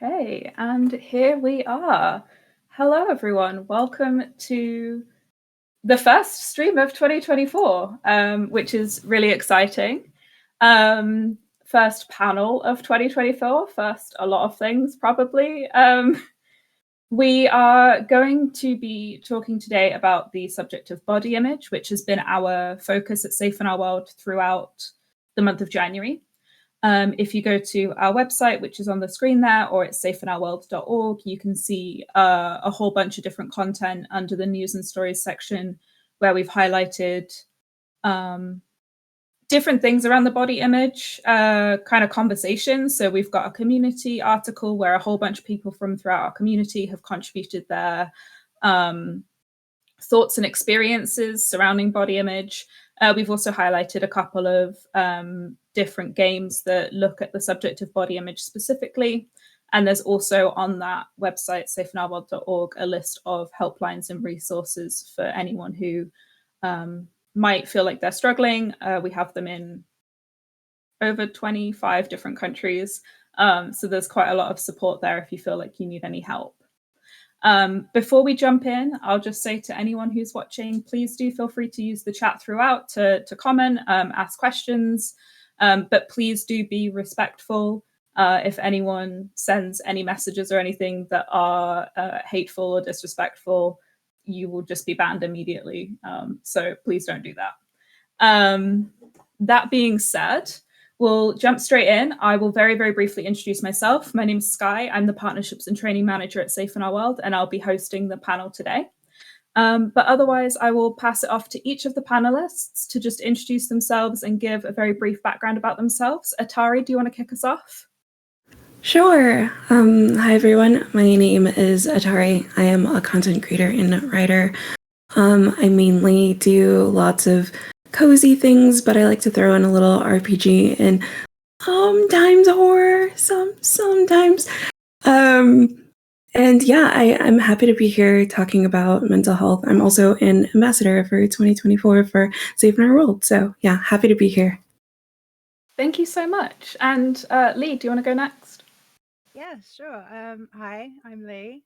Okay, and here we are. Hello, everyone. Welcome to the first stream of 2024, which is really exciting. First panel of 2024, first a lot of things, probably. We are going to be talking today about the subject of body image, which has been our focus at Safe in Our World throughout the month of January. If you go to our website, which is on the screen there, or it's safeinourworld.org, you can see a whole bunch of different content under the news and stories section where we've highlighted different things around the body image, kind of conversations. So we've got a community article where a whole bunch of people from throughout our community have contributed their thoughts and experiences surrounding body image. We've also highlighted a couple of different games that look at the subject of body image specifically. And there's also on that website, safeinourworld.org, a list of helplines and resources for anyone who might feel like they're struggling. We have them in over 25 different countries. So there's quite a lot of support there if you feel like you need any help. Before we jump in, I'll just say to anyone who's watching, please do feel free to use the chat throughout to comment, ask questions, but please do be respectful. If anyone sends any messages or anything that are hateful or disrespectful, you will just be banned immediately. So please don't do that. That being said, we'll jump straight in. I will very, very briefly introduce myself. My name is Sky. I'm the Partnerships and Training Manager at Safe in Our World, and I'll be hosting the panel today. But otherwise, I will pass it off to each of the panelists to just introduce themselves and give a very brief background about themselves. Atari, do you want to kick us off? Sure. Hi, everyone. My name is Atari. I am a content creator and writer. I mainly do lots of cozy things, but I like to throw in a little RPG and sometimes horror, sometimes. And yeah, I'm happy to be here talking about mental health. I'm also an ambassador for 2024 for Safe in Our World. So yeah, happy to be here. Thank you so much. And Lee, do you want to go next? Yeah, sure. Hi, I'm Lee.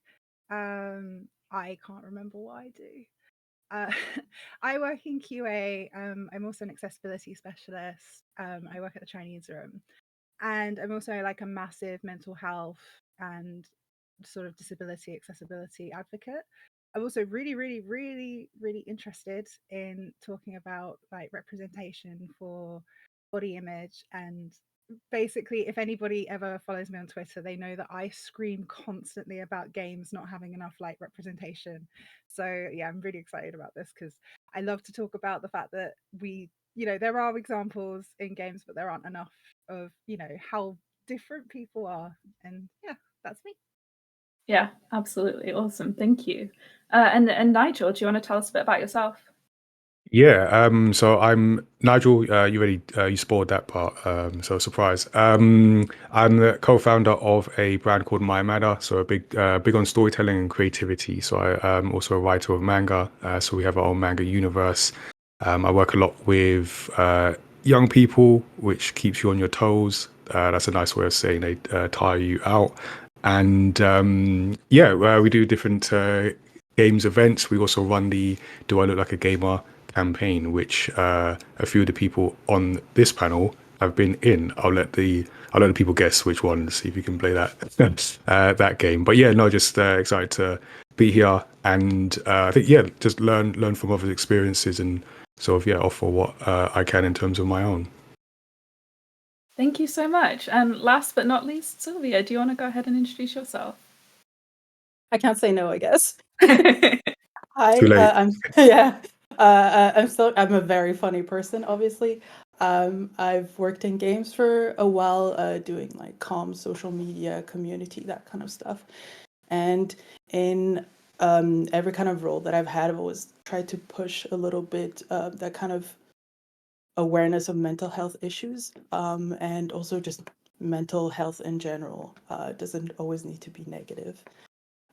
I can't remember what I do. I work in QA. I'm also an accessibility specialist. I work at the Chinese Room, and I'm also like a massive mental health and sort of disability accessibility advocate. I'm also really interested in talking about like representation for body image. And basically, if anybody ever follows me on Twitter, they know that I scream constantly about games not having enough like representation. So yeah, I'm really excited about this because I love to talk about the fact that there are examples in games, but there aren't enough of how different people are. And yeah, that's me. Yeah, absolutely. Awesome. Thank you. And Nigel, do you want to tell us a bit about yourself? Yeah, so I'm Nigel. You spoiled that part, so surprise. I'm the co-founder of a brand called My Matter, so big on storytelling and creativity. So I'm also a writer of manga. So we have our own manga universe. I work a lot with young people, which keeps you on your toes. That's a nice way of saying they tire you out. And we do different games events. We also run the Do I Look Like a Gamer campaign, which a few of the people on this panel have been in. I'll let the people guess which one. See if you can play that that game. But yeah, no, just excited to be here, and I think just learn from others' experiences and sort of offer what I can in terms of my own. Thank you so much. And last but not least, Sylvia, do you want to go ahead and introduce yourself? I can't say no, I guess. Hi, too late. I'm a very funny person, obviously. I've worked in games for a while, doing like comms, social media, community, that kind of stuff. And in every kind of role that I've had, I've always tried to push a little bit that kind of awareness of mental health issues, and also just mental health in general. Doesn't always need to be negative.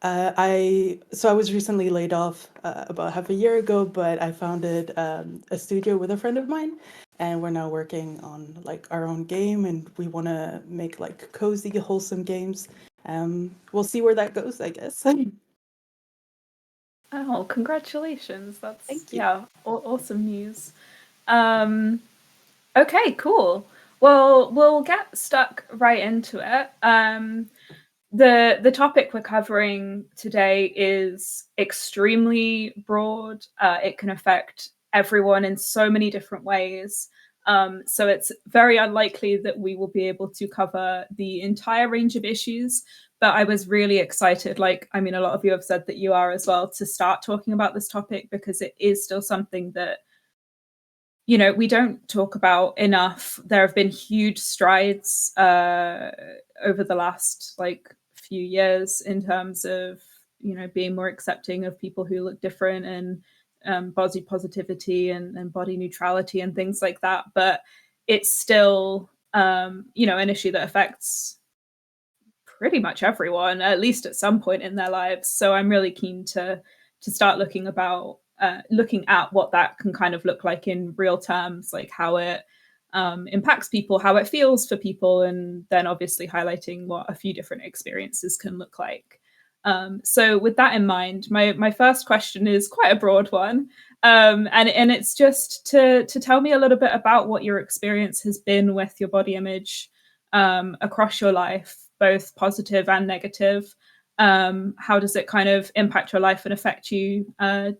I was recently laid off about half a year ago, but I founded a studio with a friend of mine, and we're now working on like our own game, and we want to make like cozy, wholesome games. We'll see where that goes, I guess. Oh, congratulations. That's, Thank you. yeah, awesome news. Okay, cool. Well, we'll get stuck right into it. The topic we're covering today is extremely broad. It can affect everyone in so many different ways. So it's very unlikely that we will be able to cover the entire range of issues. But I was really excited, like, I mean, a lot of you have said that you are as well, to start talking about this topic because it is still something that, you know, we don't talk about enough. There have been huge strides over the last like few years in terms of, you know, being more accepting of people who look different, and body positivity and body neutrality and things like that. But it's still, you know, an issue that affects pretty much everyone, at least at some point in their lives. So I'm really keen to start looking at what that can kind of look like in real terms, like how it impacts people, how it feels for people, and then obviously highlighting what a few different experiences can look like. So with that in mind, my first question is quite a broad one, and it's just to tell me a little bit about what your experience has been with your body image across your life, both positive and negative. How does it kind of impact your life and affect you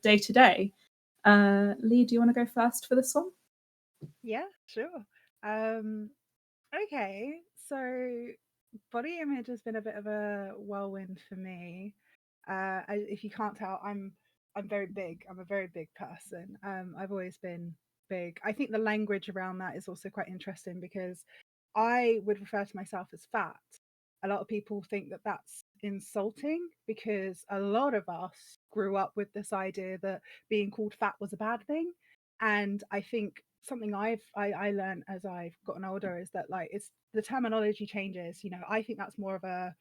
day to day? Lee, do you want to go first for this one? Yeah, sure. Okay, so body image has been a bit of a whirlwind for me. If you can't tell, I'm very big. I'm a very big person. I've always been big. I think the language around that is also quite interesting because I would refer to myself as fat. A lot of people think that that's insulting because a lot of us grew up with this idea that being called fat was a bad thing. And I think something I learned as I've gotten older is that, like, it's the terminology changes. You know, I think that's more of a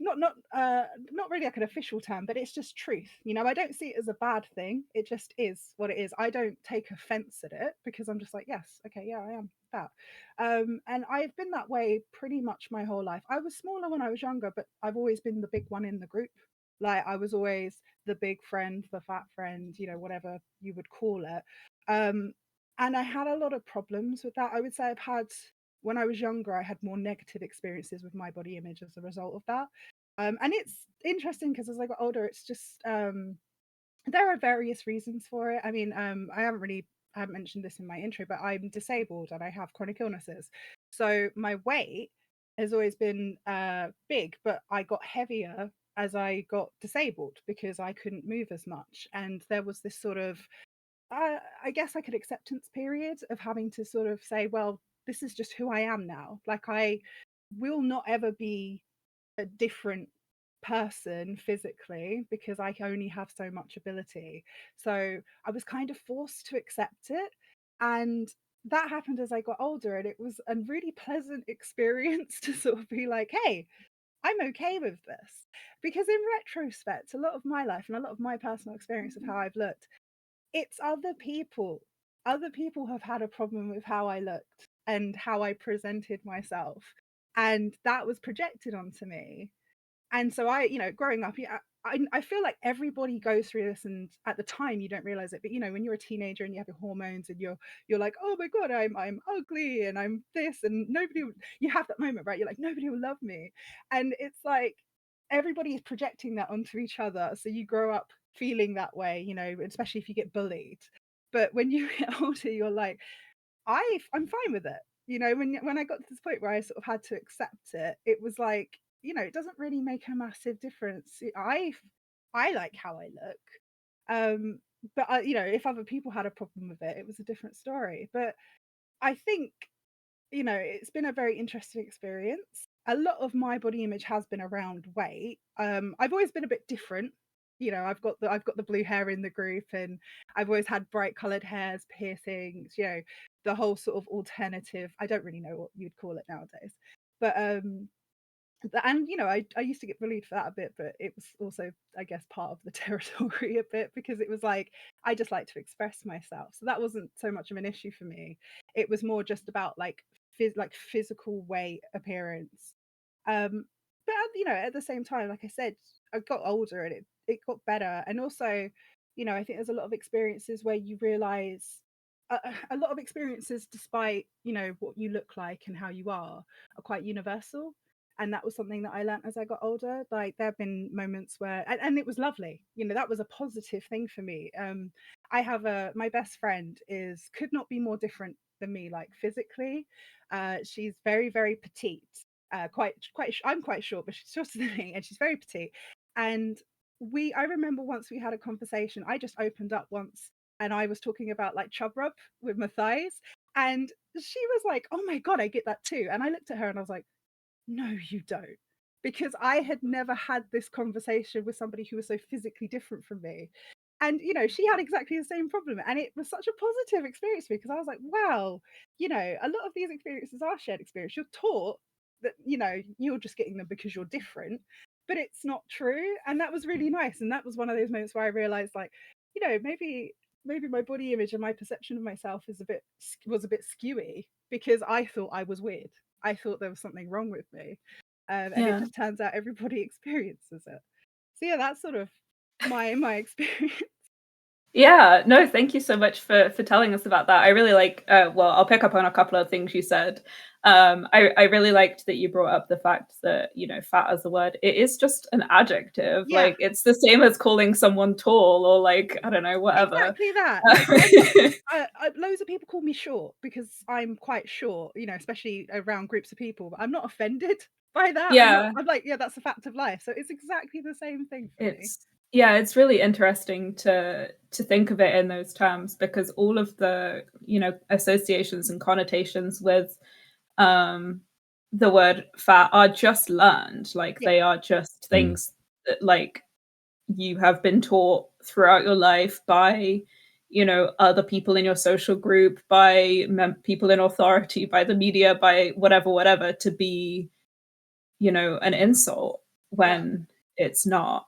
not really like an official term, but it's just truth. You know, I don't see it as a bad thing. It just is what it is. I don't take offense at it because I'm just like, yes, okay, yeah, I am fat. And I've been that way pretty much my whole life. I was smaller when I was younger, but I've always been the big one in the group. Like, I was always the big friend, the fat friend, you know, whatever you would call it. Um, and I had a lot of problems with that. I would say I've had, when I was younger, I had more negative experiences with my body image as a result of that. And it's interesting because as I got older, it's just there are various reasons for it. I mean, I haven't mentioned this in my intro, but I'm disabled and I have chronic illnesses. So my weight has always been big, but I got heavier as I got disabled because I couldn't move as much. And there was this sort of I guess like an acceptance period of having to sort of say, well, this is just who I am now. Like, I will not ever be a different person physically because I only have so much ability. So I was kind of forced to accept it. And that happened as I got older. And it was a really pleasant experience to sort of be like, hey, I'm okay with this. Because in retrospect, a lot of my life and a lot of my personal experience of how I've looked, it's other people. Other people have had a problem with how I looked and how I presented myself. And that was projected onto me. And so I, you know, growing up, yeah, I feel like everybody goes through this, and at the time you don't realize it, but you know, when you're a teenager and you have your hormones and you're like, oh my god, I'm ugly and I'm this, and you have that moment, right? You're like, nobody will love me, and it's like everybody is projecting that onto each other. So you grow up feeling that way, you know, especially if you get bullied. But when you get older, you're like, I'm fine with it. You know, when I got to this point where I sort of had to accept it, it was like, you know, it doesn't really make a massive difference. I like how I look. But you know, if other people had a problem with it, it was a different story. But I think, you know, it's been a very interesting experience. A lot of my body image has been around weight. I've always been a bit different. You know, I've got the blue hair in the group, and I've always had bright coloured hairs, piercings, you know, the whole sort of alternative. I don't really know what you'd call it nowadays. But and you know, I used to get bullied for that a bit, but it was also, I guess, part of the territory a bit, because it was like I just like to express myself, so that wasn't so much of an issue for me. It was more just about like physical weight, appearance. but at the same time, like I said, I got older and it got better. And also, I think there's a lot of experiences where you realize a lot of experiences, despite what you look like and how you are quite universal. And that was something that I learned as I got older. Like, there have been moments where, and it was lovely, that was a positive thing for me. I have my best friend could not be more different than me, like physically. She's very, very petite. I'm quite short, but she's shorter than me, and she's very petite. And I remember once we had a conversation. I just opened up once, and I was talking about like chub rub with my thighs, and she was like, "Oh my god, I get that too." And I looked at her and I was like, "No, you don't," because I had never had this conversation with somebody who was so physically different from me. And she had exactly the same problem, and it was such a positive experience for me, because I was like, wow, a lot of these experiences are shared experience. You're taught that you're just getting them because you're different, but it's not true. And that was really nice. And that was one of those moments where I realized, like, maybe my body image and my perception of myself was a bit skewy, because I thought I was weird. I thought there was something wrong with me. And it just turns out everybody experiences it. So yeah, that's sort of my experience. Yeah, no, thank you so much for telling us about that. I really like, well, I'll pick up on a couple of things you said. I really liked that you brought up the fact that, fat as a word, it is just an adjective. Yeah. Like, it's the same as calling someone tall, or like, I don't know, whatever. Exactly that. Like, loads of people call me short because I'm quite short, especially around groups of people, but I'm not offended by that. Yeah. I'm like, yeah, that's a fact of life. So it's exactly the same thing for me. It's really interesting to think of it in those terms, because all of the associations and connotations with the word fat are just learned. Like, they are just things that, like, you have been taught throughout your life by other people in your social group, by people in authority, by the media, by whatever, to be an insult when it's not.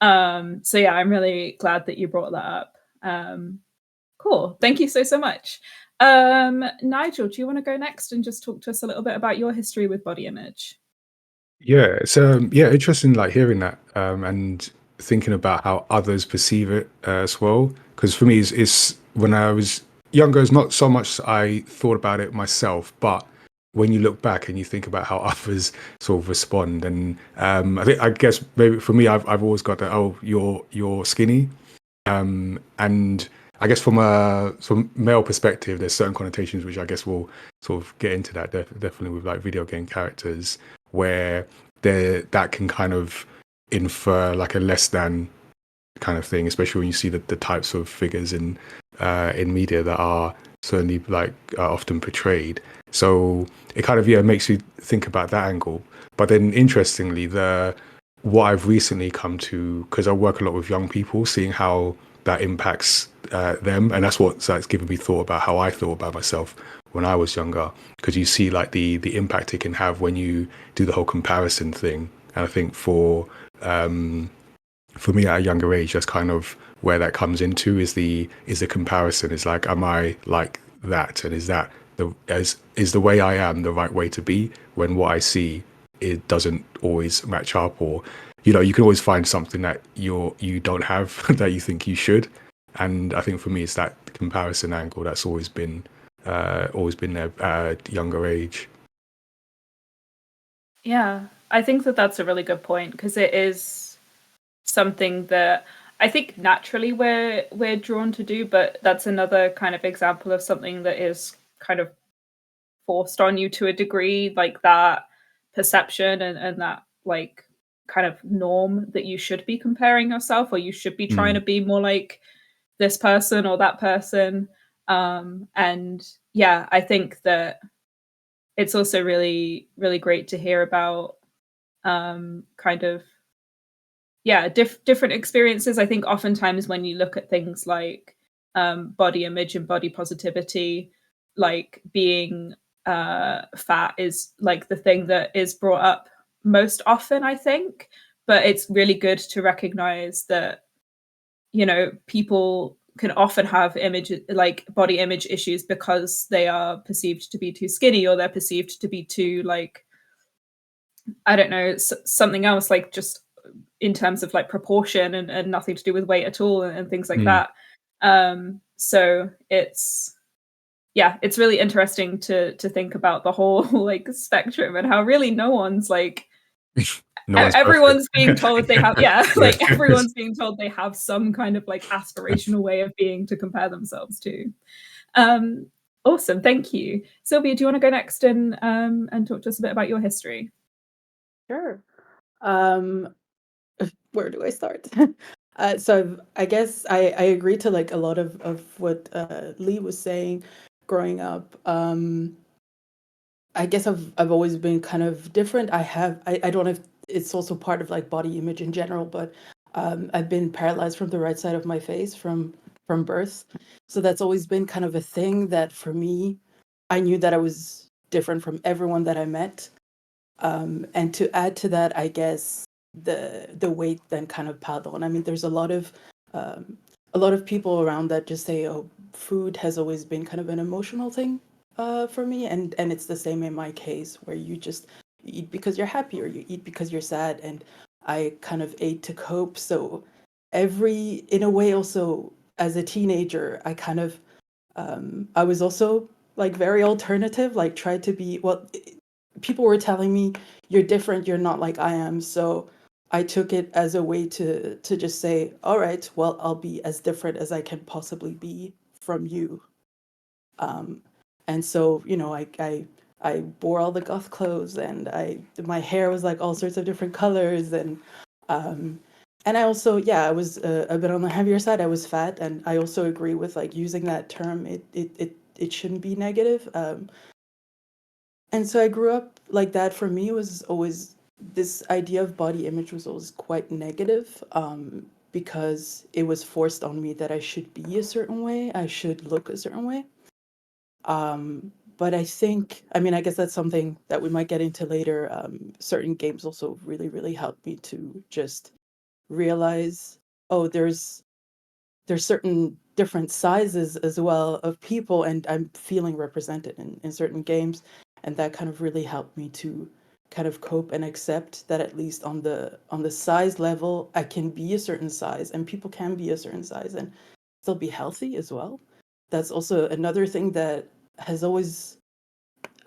So yeah, I'm really glad that you brought that up. Cool. Thank you so much. Nigel, do you want to go next and just talk to us a little bit about your history with body image? Yeah, it's interesting, like hearing that and thinking about how others perceive it as well. Because for me, it's when I was younger, it's not so much I thought about it myself, but when you look back and you think about how others sort of respond, and I guess maybe for me, I've always got that, oh, you're skinny, and I guess from a male perspective, there's certain connotations which I guess we'll sort of get into that definitely with like video game characters, where that can kind of infer like a less than kind of thing, especially when you see the types of figures in media that are certainly like often portrayed. So it kind of makes you think about that angle. But then interestingly, what I've recently come to, because I work a lot with young people, seeing how that impacts them, and that's given me thought about how I thought about myself when I was younger, because you see like the impact it can have when you do the whole comparison thing. And I think for me at a younger age, that's kind of where that comes into, is the comparison. Is like, am I like that, and is that is the way I am the right way to be, when what I see, it doesn't always match up, or you can always find something that you don't have that you think you should. And I think for me, it's that comparison angle that's always been there at a younger age. Yeah, I think that that's a really good point, because it is something that I think naturally we're drawn to do, but that's another kind of example of something that is kind of forced on you to a degree, like that perception and that like kind of norm that you should be comparing yourself, or you should be trying to be more like this person or that person. And yeah, I think that it's also really, really great to hear about kind of different experiences. I think oftentimes when you look at things like body image and body positivity, like being fat is like the thing that is brought up most often, I think. But it's really good to recognize that people can often have like body image issues because they are perceived to be too skinny, or they're perceived to be too like I don't know, something else, like just in terms of like proportion and nothing to do with weight at all and things like that. So it's really interesting to think about the whole like spectrum and how really no one's like everyone's being told they have like everyone's being told they have some kind of like aspirational way of being to compare themselves to. Awesome, thank you. Sylvia, do you want to go next and talk to us a bit about your history? Sure. Where do I start? So I guess I agree to like a lot of what Lee was saying growing up. I guess I've always been kind of different. I don't know if it's also part of like body image in general, but I've been paralyzed from the right side of my face from birth. So that's always been kind of a thing that for me, I knew that I was different from everyone that I met. And to add to that, I guess the weight then kind of piled on. I mean, there's a lot of people around that just say, "Oh, food has always been kind of an emotional thing for me," and it's the same in my case, where you eat because you're happy or you eat because you're sad, and I kind of ate to cope. So in a way, also as a teenager, I kind of I was also like very alternative, like tried to be people were telling me you're different, you're not like I am. So I took it as a way to just say, all right, well, I'll be as different as I can possibly be from you. And so, you know, I wore all the goth clothes, and my hair was like all sorts of different colors, and I also, I was a bit on the heavier side. I was fat, and I also agree with like using that term. It shouldn't be negative. And so I grew up like that. For me, was always this idea of body image was always quite negative, because it was forced on me that I should be a certain way, I should look a certain way. But I think, I mean, I guess that's something that we might get into later. Certain games also really, really helped me to just realize, oh, there's certain different sizes as well of people, and I'm feeling represented in certain games. And that kind of really helped me to kind of cope and accept that at least on the size level, I can be a certain size, and people can be a certain size and still be healthy as well. That's also another thing that has always,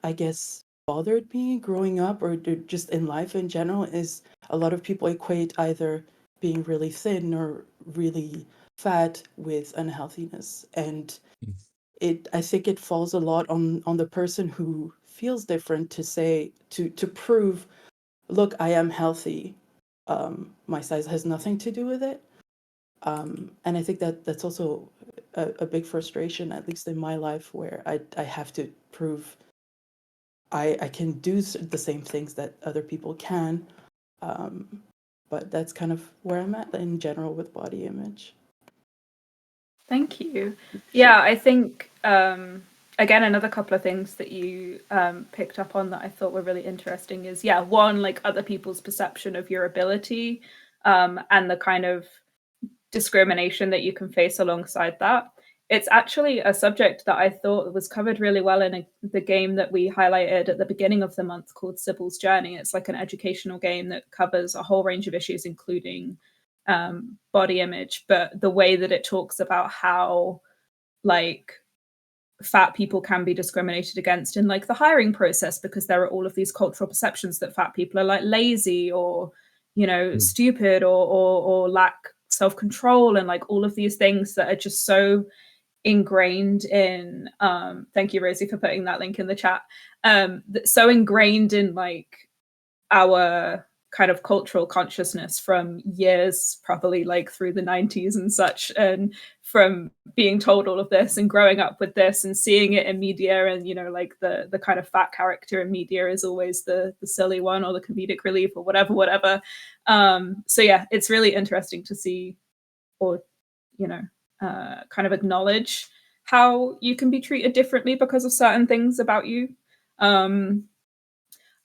I guess, bothered me growing up, or just in life in general, is a lot of people equate either being really thin or really fat with unhealthiness. And I think it falls a lot on the person who feels different to say, to prove, look, I am healthy. My size has nothing to do with it. And I think that's also a big frustration, at least in my life, where I have to prove I can do the same things that other people can. But that's kind of where I'm at in general with body image. Thank you. Yeah, I think, again, another couple of things that you picked up on that I thought were really interesting is, one, like other people's perception of your ability, and the kind of discrimination that you can face alongside that. It's actually a subject that I thought was covered really well in the game that we highlighted at the beginning of the month called Sybil's Journey. It's like an educational game that covers a whole range of issues, including body image, but the way that it talks about how like fat people can be discriminated against in like the hiring process, because there are all of these cultural perceptions that fat people are like lazy or, you know, stupid or lack self-control, and like all of these things that are just so ingrained in thank you, Rosie, for putting that link in the chat, so ingrained in like our kind of cultural consciousness from years, probably like through the 90s and such, and from being told all of this and growing up with this and seeing it in media, and you know, like the kind of fat character in media is always the silly one or the comedic relief or whatever. So yeah, it's really interesting to see, or you know, kind of acknowledge how you can be treated differently because of certain things about you. I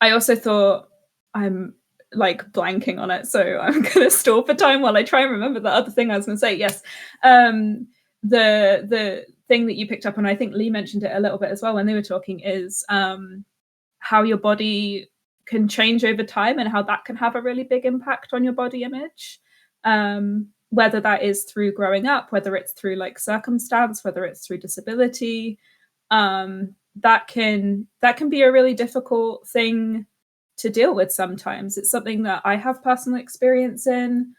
also thought, I'm like blanking on it, so I'm gonna stall for time while I try and remember the other thing I was gonna say. Yes, the thing that you picked up on, I think Lee mentioned it a little bit as well when they were talking, is how your body can change over time and how that can have a really big impact on your body image. Whether that is through growing up, whether it's through like circumstance, whether it's through disability, that can be a really difficult thing to deal with sometimes. It's something that I have personal experience in.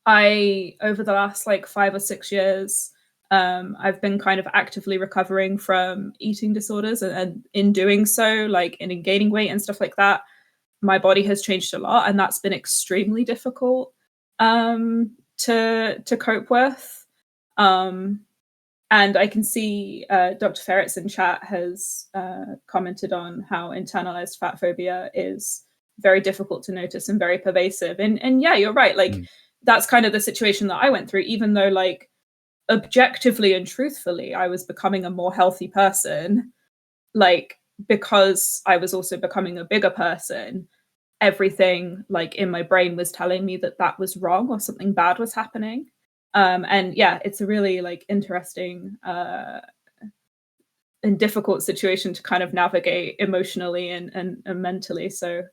I, over the last like 5 or 6 years, I've been kind of actively recovering from eating disorders, and in doing so, like in gaining weight and stuff like that, my body has changed a lot, and that's been extremely difficult to cope with. And I can see Dr. Ferretz in chat has commented on how internalized fat phobia is very difficult to notice and very pervasive. And yeah, you're right. Like that's kind of the situation that I went through, even though like objectively and truthfully, I was becoming a more healthy person, like because I was also becoming a bigger person, everything like in my brain was telling me that that was wrong or something bad was happening. And yeah, it's a really like interesting and difficult situation to kind of navigate emotionally and mentally. So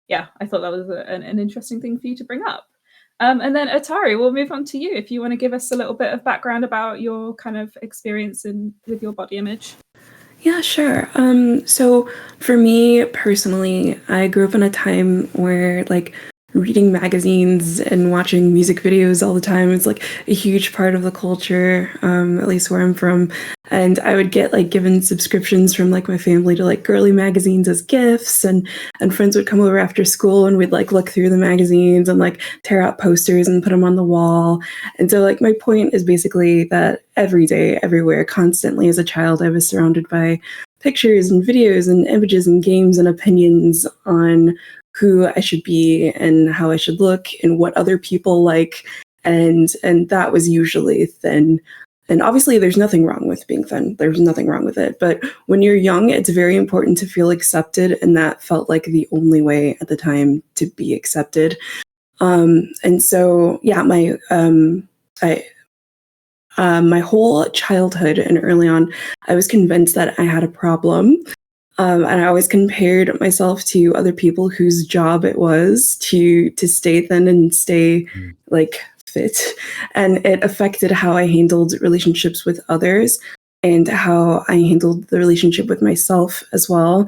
yeah, I thought that was an interesting thing for you to bring up. And then Atari, we'll move on to you if you want to give us a little bit of background about your kind of experience with your body image. Yeah, sure. So for me personally, I grew up in a time where like reading magazines and watching music videos all the time is like a huge part of the culture, at least where I'm from. And I would get like given subscriptions from like my family to like girly magazines as gifts, and friends would come over after school and we'd like look through the magazines and like tear out posters and put them on the wall. And so like my point is basically that every day, everywhere, constantly as a child, I was surrounded by pictures and videos and images and games and opinions on who I should be and how I should look and what other people like. And that was usually thin. And obviously there's nothing wrong with being thin. There's nothing wrong with it. But when you're young, it's very important to feel accepted. And that felt like the only way at the time to be accepted. And so, yeah, my whole childhood and early on, I was convinced that I had a problem. And I always compared myself to other people whose job it was to stay thin and stay like fit. And it affected how I handled relationships with others and how I handled the relationship with myself as well.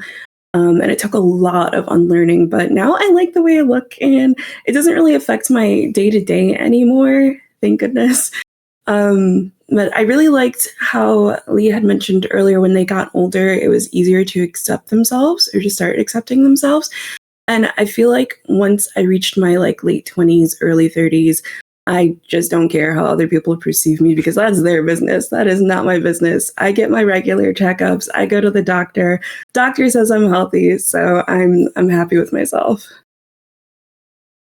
And it took a lot of unlearning, but now I like the way I look and it doesn't really affect my day-to-day anymore. Thank goodness. But I really liked how Lee had mentioned earlier, when they got older, it was easier to accept themselves or to start accepting themselves. And I feel like once I reached my like late 20s, early 30s, I just don't care how other people perceive me because that's their business. That is not my business. I get my regular checkups. I go to the doctor. Doctor says I'm healthy, so I'm happy with myself.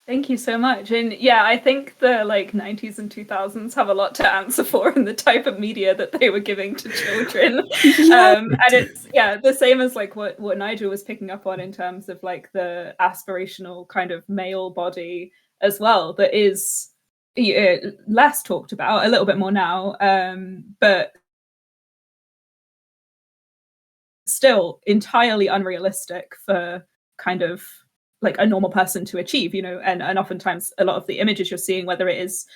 Thank you so much. And yeah, I think the like 90s and 2000s have a lot to answer for in the type of media that they were giving to children. And it's the same as like what Nigel was picking up on in terms of like the aspirational kind of male body as well, that is less talked about, a little bit more now, but still entirely unrealistic for kind of like a normal person to achieve, you know, and oftentimes a lot of the images you're seeing, whether it is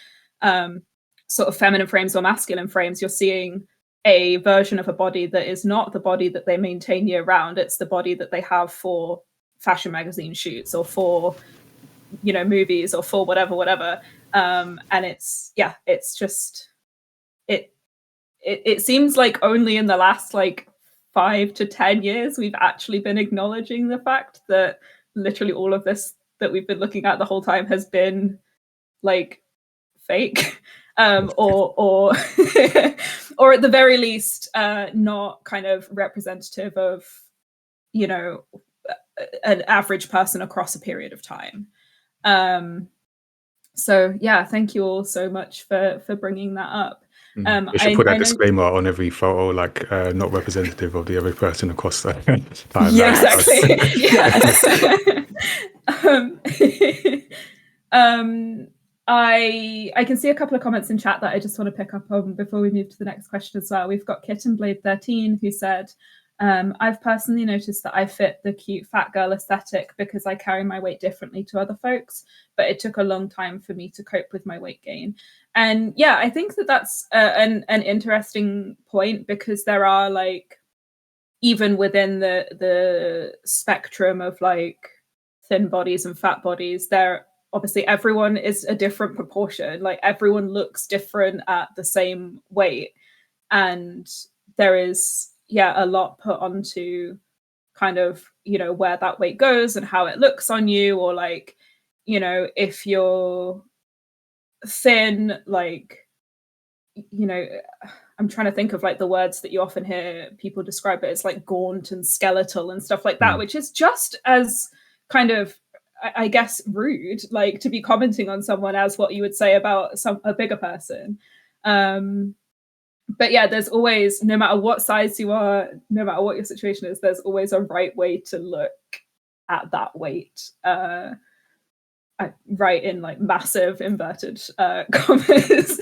sort of feminine frames or masculine frames, you're seeing a version of a body that is not the body that they maintain year round. It's the body that they have for fashion magazine shoots or for, you know, movies or for whatever. And it's just, it seems like only in the last like 5 to 10 years we've actually been acknowledging the fact that literally all of this that we've been looking at the whole time has been like fake, or or at the very least not kind of representative of, you know, an average person across a period of time. So yeah, thank you all so much for bringing that up. We should put that disclaimer on every photo, like not representative of the other person across the time. Yes. Exactly. I can see a couple of comments in chat that I just want to pick up on before we move to the next question as well. We've got Kittenblade13 who said, I've personally noticed that I fit the cute fat girl aesthetic because I carry my weight differently to other folks, but it took a long time for me to cope with my weight gain. And yeah, I think that that's an interesting point, because there are, like, even within the spectrum of like thin bodies and fat bodies, there obviously everyone is a different proportion. Like, everyone looks different at the same weight, and there is a lot put onto kind of, you know, where that weight goes and how it looks on you, or like, you know, if you're thin, like, you know, I'm trying to think of like the words that you often hear people describe it as, like gaunt and skeletal and stuff like that, which is just as kind of, I guess, rude, like to be commenting on someone as what you would say about a bigger person. But yeah, there's always, no matter what size you are, no matter what your situation is, there's always a right way to look at that weight. I write in like massive inverted commas.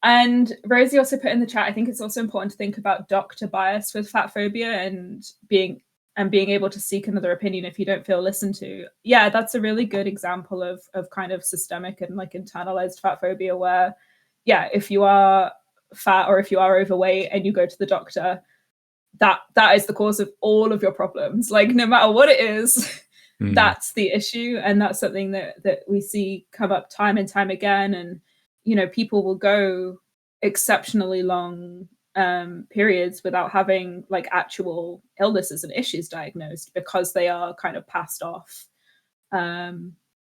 And Rosie also put in the chat, I think it's also important to think about doctor bias with fat phobia and being able to seek another opinion if you don't feel listened to. Yeah, that's a really good example of kind of systemic and like internalized fat phobia, where, yeah, if you are fat or if you are overweight and you go to the doctor, that is the cause of all of your problems. Like, no matter what it is, that's the issue. And that's something that we see come up time and time again. And, you know, people will go exceptionally long periods without having like actual illnesses and issues diagnosed, because they are kind of passed off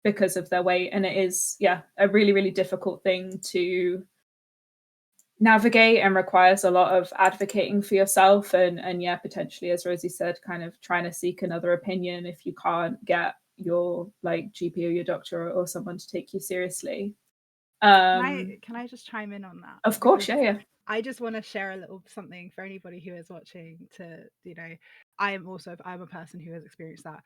because of their weight. And it is, a really, really difficult thing to navigate, and requires a lot of advocating for yourself, and potentially, as Rosie said, kind of trying to seek another opinion if you can't get your like GP or your doctor or someone to take you seriously. Can I just chime in on that? Of course, yeah. I just want to share a little something for anybody who is watching. To, you know, I'm a person who has experienced that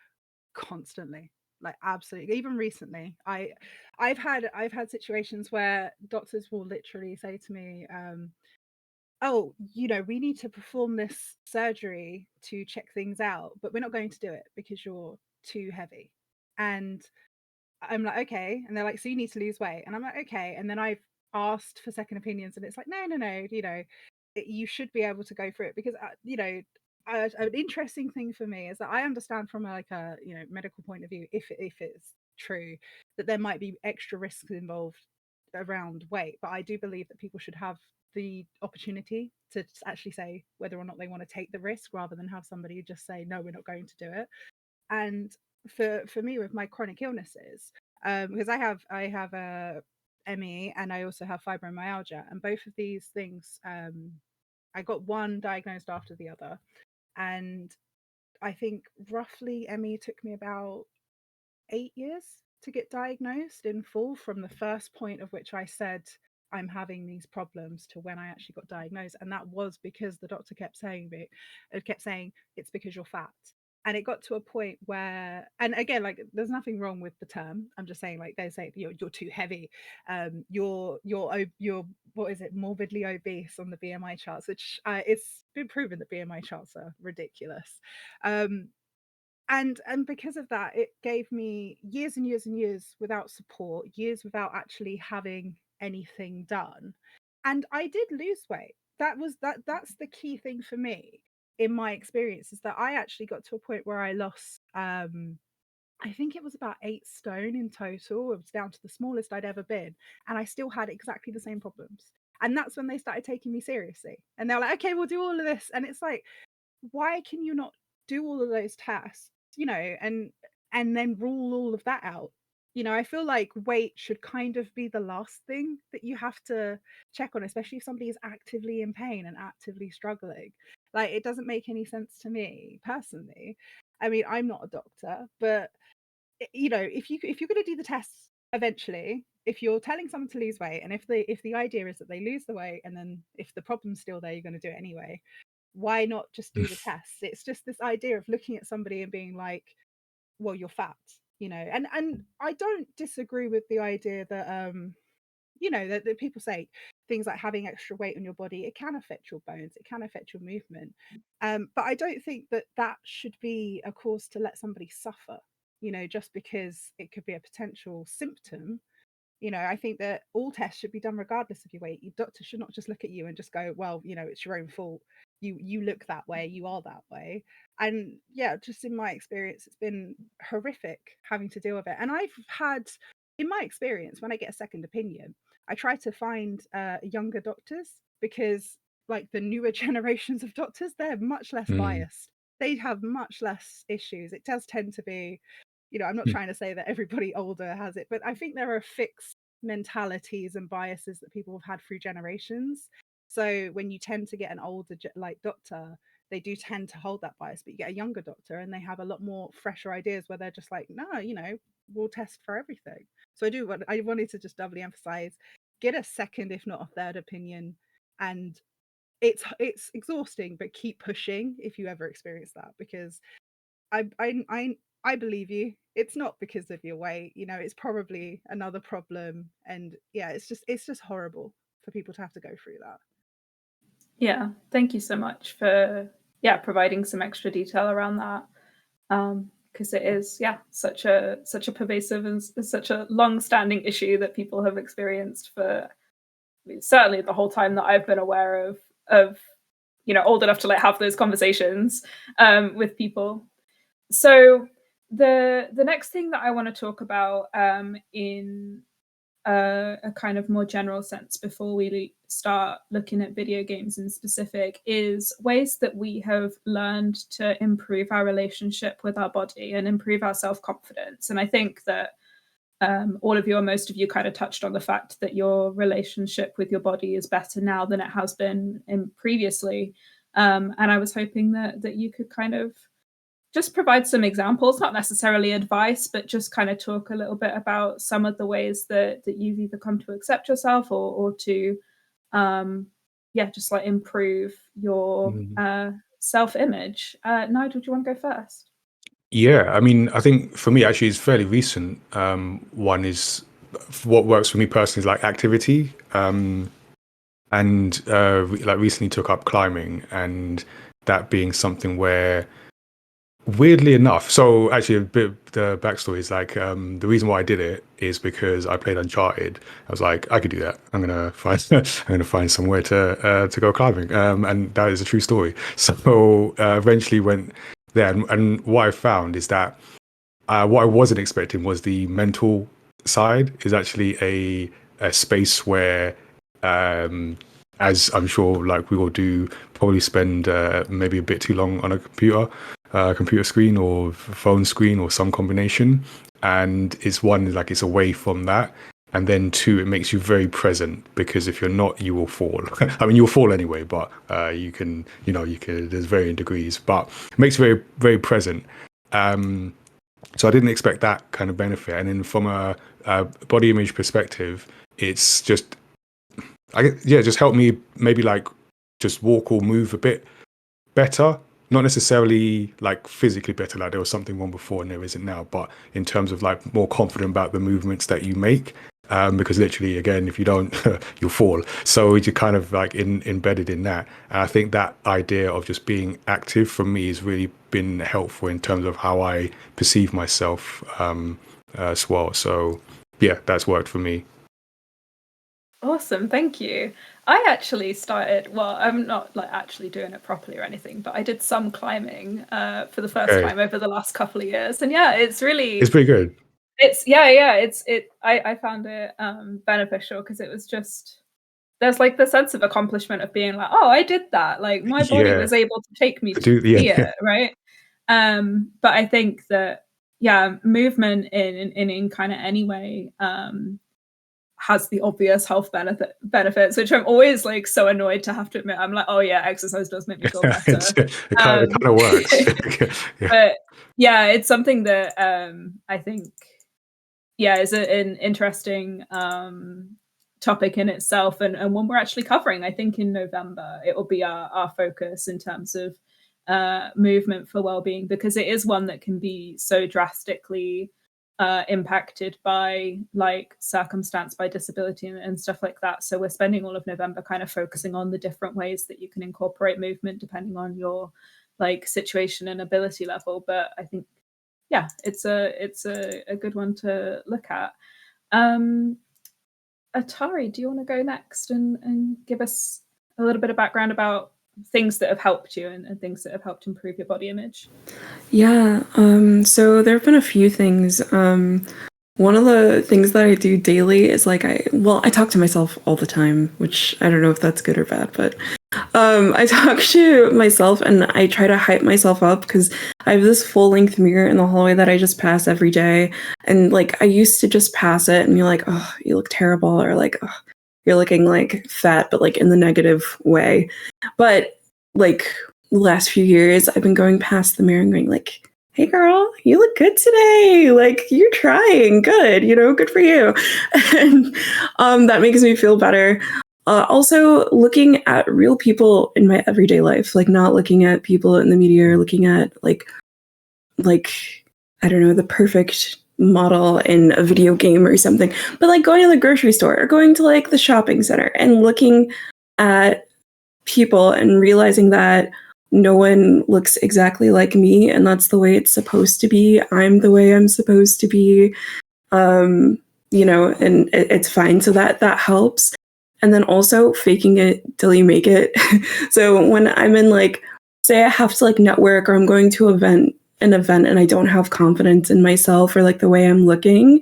constantly, like absolutely. Even recently, I've had situations where doctors will literally say to me, oh, you know, we need to perform this surgery to check things out, but we're not going to do it because you're too heavy. And I'm like, okay. And they're like, so you need to lose weight. And I'm like, okay. And then I've asked for second opinions, and it's like, no, you know, you should be able to go through it, because, you know, an interesting thing for me is that I understand from like a, you know, medical point of view, if it's true that there might be extra risks involved around weight, but I do believe that people should have the opportunity to actually say whether or not they want to take the risk, rather than have somebody just say, no, we're not going to do it. And for me, with my chronic illnesses, because I have a ME and I also have fibromyalgia, and both of these things, I got one diagnosed after the other, and I think roughly ME took me about 8 years to get diagnosed in full, from the first point of which I said I'm having these problems to when I actually got diagnosed. And that was because the doctor kept saying it's because you're fat. And it got to a point where, and again, like, there's nothing wrong with the term. I'm just saying, like, they say you're too heavy, you're what is it, morbidly obese on the BMI charts, which it's been proven that BMI charts are ridiculous. And because of that, it gave me years and years and years without support, years without actually having anything done. And I did lose weight. That's the key thing for me in my experience, is that I actually got to a point where I lost, I think it was about 8 stone in total. It was down to the smallest I'd ever been, and I still had exactly the same problems. And that's when they started taking me seriously, and they're like, okay, we'll do all of this. And it's like, why can you not do all of those tests, you know, and then rule all of that out? You know, I feel like weight should kind of be the last thing that you have to check on, especially if somebody is actively in pain and actively struggling. Like, it doesn't make any sense to me personally. I mean, I'm not a doctor, but, you know, if you're going to do the tests eventually, if you're telling someone to lose weight, and if the idea is that they lose the weight, and then if the problem's still there, you're going to do it anyway, why not just do the tests? It's just this idea of looking at somebody and being like, well, you're fat, you know. And I don't disagree with the idea that, you know, that people say things like having extra weight on your body, it can affect your bones, it can affect your movement. But I don't think that should be a cause to let somebody suffer, just because it could be a potential symptom. I think that all tests should be done regardless of your weight. Your doctor should not just look at you and just go, well, it's your own fault. You look that way, you are that way. And yeah, just in my experience, it's been horrific having to deal with it. And I've had, in my experience, when I get a second opinion, I try to find younger doctors, because like the newer generations of doctors, they're much less biased. They have much less issues. It does tend to be, I'm not trying to say that everybody older has it, but I think there are fixed mentalities and biases that people have had through generations. So when you tend to get an older doctor, they do tend to hold that bias, but you get a younger doctor and they have a lot more fresher ideas where they're just like, no, we'll test for everything. So I wanted to just doubly emphasize, get a second, if not a third opinion. And it's exhausting, but keep pushing if you ever experience that, because I believe you. It's not because of your weight, it's probably another problem. And yeah, it's just horrible for people to have to go through that. Yeah, thank you so much for providing some extra detail around that, because it is such a pervasive and such a long-standing issue that people have experienced for certainly the whole time that I've been aware of old enough to like have those conversations with people. So the next thing that I want to talk about in a kind of more general sense before we start looking at video games in specific is ways that we have learned to improve our relationship with our body and improve our self-confidence. And I think that all of you, or most of you, kind of touched on the fact that your relationship with your body is better now than it has been previously. And I was hoping that you could kind of just provide some examples, not necessarily advice, but just kind of talk a little bit about some of the ways that you've either come to accept yourself or to, just like improve your self-image. Nigel, do you want to go first? Yeah, I mean, I think for me, actually, it's fairly recent. One is what works for me personally is like activity. And like recently took up climbing, and that being something where, weirdly enough, so actually a bit of the backstory is like the reason why I did it is because I played Uncharted. I was like, I could do that. I'm gonna find somewhere to go climbing, and that is a true story. So eventually went there, and what I found is that what I wasn't expecting was the mental side is actually a space where, as I'm sure like we all do, probably spend maybe a bit too long on a computer screen or phone screen or some combination. And it's one, like it's away from that. And then two, it makes you very present, because if you're not, you will fall. I mean, you'll fall anyway, but you can, there's varying degrees, but it makes you very, very present. So I didn't expect that kind of benefit. And then from a body image perspective, it's just, just helped me maybe like just walk or move a bit better. Not necessarily like physically better, like there was something wrong before and there isn't now, but in terms of like more confident about the movements that you make. Because literally, again, if you don't, you'll fall. So you're kind of like embedded in that. And I think that idea of just being active for me has really been helpful in terms of how I perceive myself as well. So yeah, that's worked for me. Awesome, thank you. I actually started, well, I'm not like actually doing it properly or anything, but I did some climbing for the first time over the last couple of years. And yeah, it's pretty good. I found it beneficial because it was just, there's like the sense of accomplishment of being like, oh, I did that. Like my body was able to take me to here, right? But I think that, movement in kind of any way has the obvious health benefits, which I'm always like so annoyed to have to admit. I'm like, oh yeah, exercise does make me feel better. it kind of works. But yeah, it's something that I think is an interesting topic in itself, and one we're actually covering. I think in November it will be our focus in terms of movement for well-being, because it is one that can be so drastically impacted by like circumstance, by disability and stuff like that. So we're spending all of November kind of focusing on the different ways that you can incorporate movement depending on your like situation and ability level. But I think, yeah, it's a good one to look at. Atari, do you want to go next and give us a little bit of background about things that have helped you and things that have helped improve your body image? Yeah, so there have been a few things. One of the things that I do daily is like I talk to myself all the time, which I don't know if that's good or bad, but I talk to myself and I try to hype myself up because I have this full-length mirror in the hallway that I just pass every day. And like I used to just pass it and you're like, oh, you look terrible, or like, oh, you're looking like fat, but like in the negative way. But like the last few years, I've been going past the mirror and going like, hey girl, you look good today. Like you're trying good, good for you. And that makes me feel better. Also looking at real people in my everyday life, like not looking at people in the media or looking at like, I don't know, the perfect model in a video game or something, but like going to the grocery store or going to like the shopping center and looking at people and realizing that no one looks exactly like me and that's the way it's supposed to be. I'm the way I'm supposed to be, and it's fine. So that helps. And then also faking it till you make it. So when I'm in like, say I have to like network or I'm going to an event and I don't have confidence in myself or like the way I'm looking,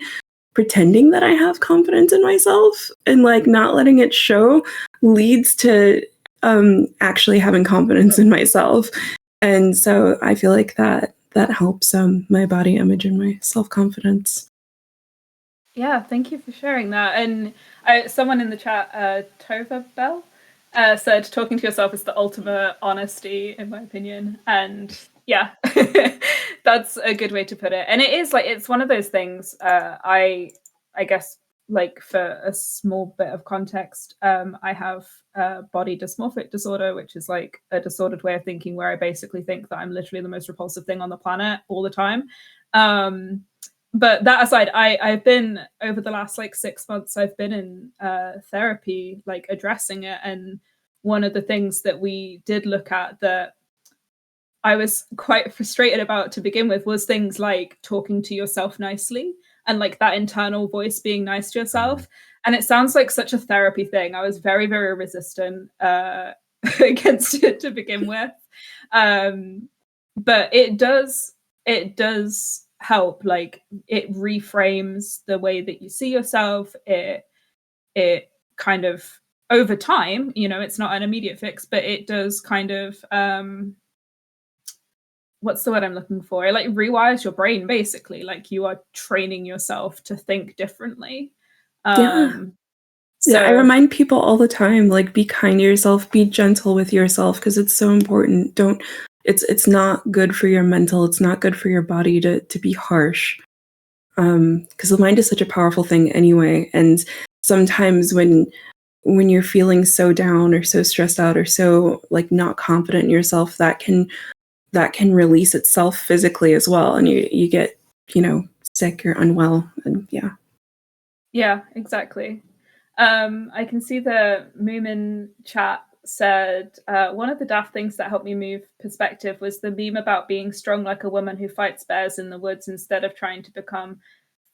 pretending that I have confidence in myself and like not letting it show leads to actually having confidence in myself. And so I feel like that helps my body image and my self-confidence. Yeah, thank you for sharing that. And someone in the chat, Tova Bell, said talking to yourself is the ultimate honesty, in my opinion. And yeah, that's a good way to put it. And it is like, it's one of those things, I guess, like for a small bit of context, I have body dysmorphic disorder, which is like a disordered way of thinking where I basically think that I'm literally the most repulsive thing on the planet all the time. But that aside, I've been over the last like 6 months, I've been in therapy, like addressing it. And one of the things that we did look at that I was quite frustrated about to begin with was things like talking to yourself nicely and like that internal voice being nice to yourself. And it sounds like such a therapy thing. I was very, very resistant against it to begin with. But it does help. Like it reframes the way that you see yourself. It kind of over time, it's not an immediate fix, but it does kind of what's the word I'm looking for? It like rewires your brain basically. Like you are training yourself to think differently. So I remind people all the time, like be kind to yourself, be gentle with yourself because it's so important. It's not good for your mental, it's not good for your body to be harsh. Because the mind is such a powerful thing anyway. And sometimes when you're feeling so down or so stressed out or so like not confident in yourself, that can release itself physically as well. And you get, sick or unwell. And yeah, exactly. I can see the Moomin chat said, one of the daft things that helped me move perspective was the meme about being strong like a woman who fights bears in the woods instead of trying to become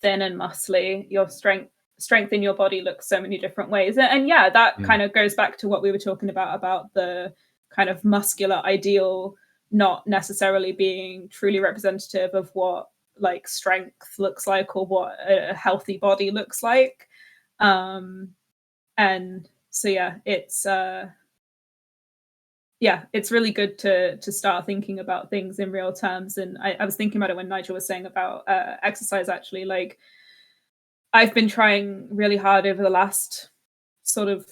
thin and muscly. Your strength in your body looks so many different ways. And yeah, that kind of goes back to what we were talking about the kind of muscular ideal not necessarily being truly representative of what like strength looks like or what a healthy body looks like. And so yeah, it's really good to start thinking about things in real terms. And I was thinking about it when Nigel was saying about exercise. Actually, like I've been trying really hard over the last sort of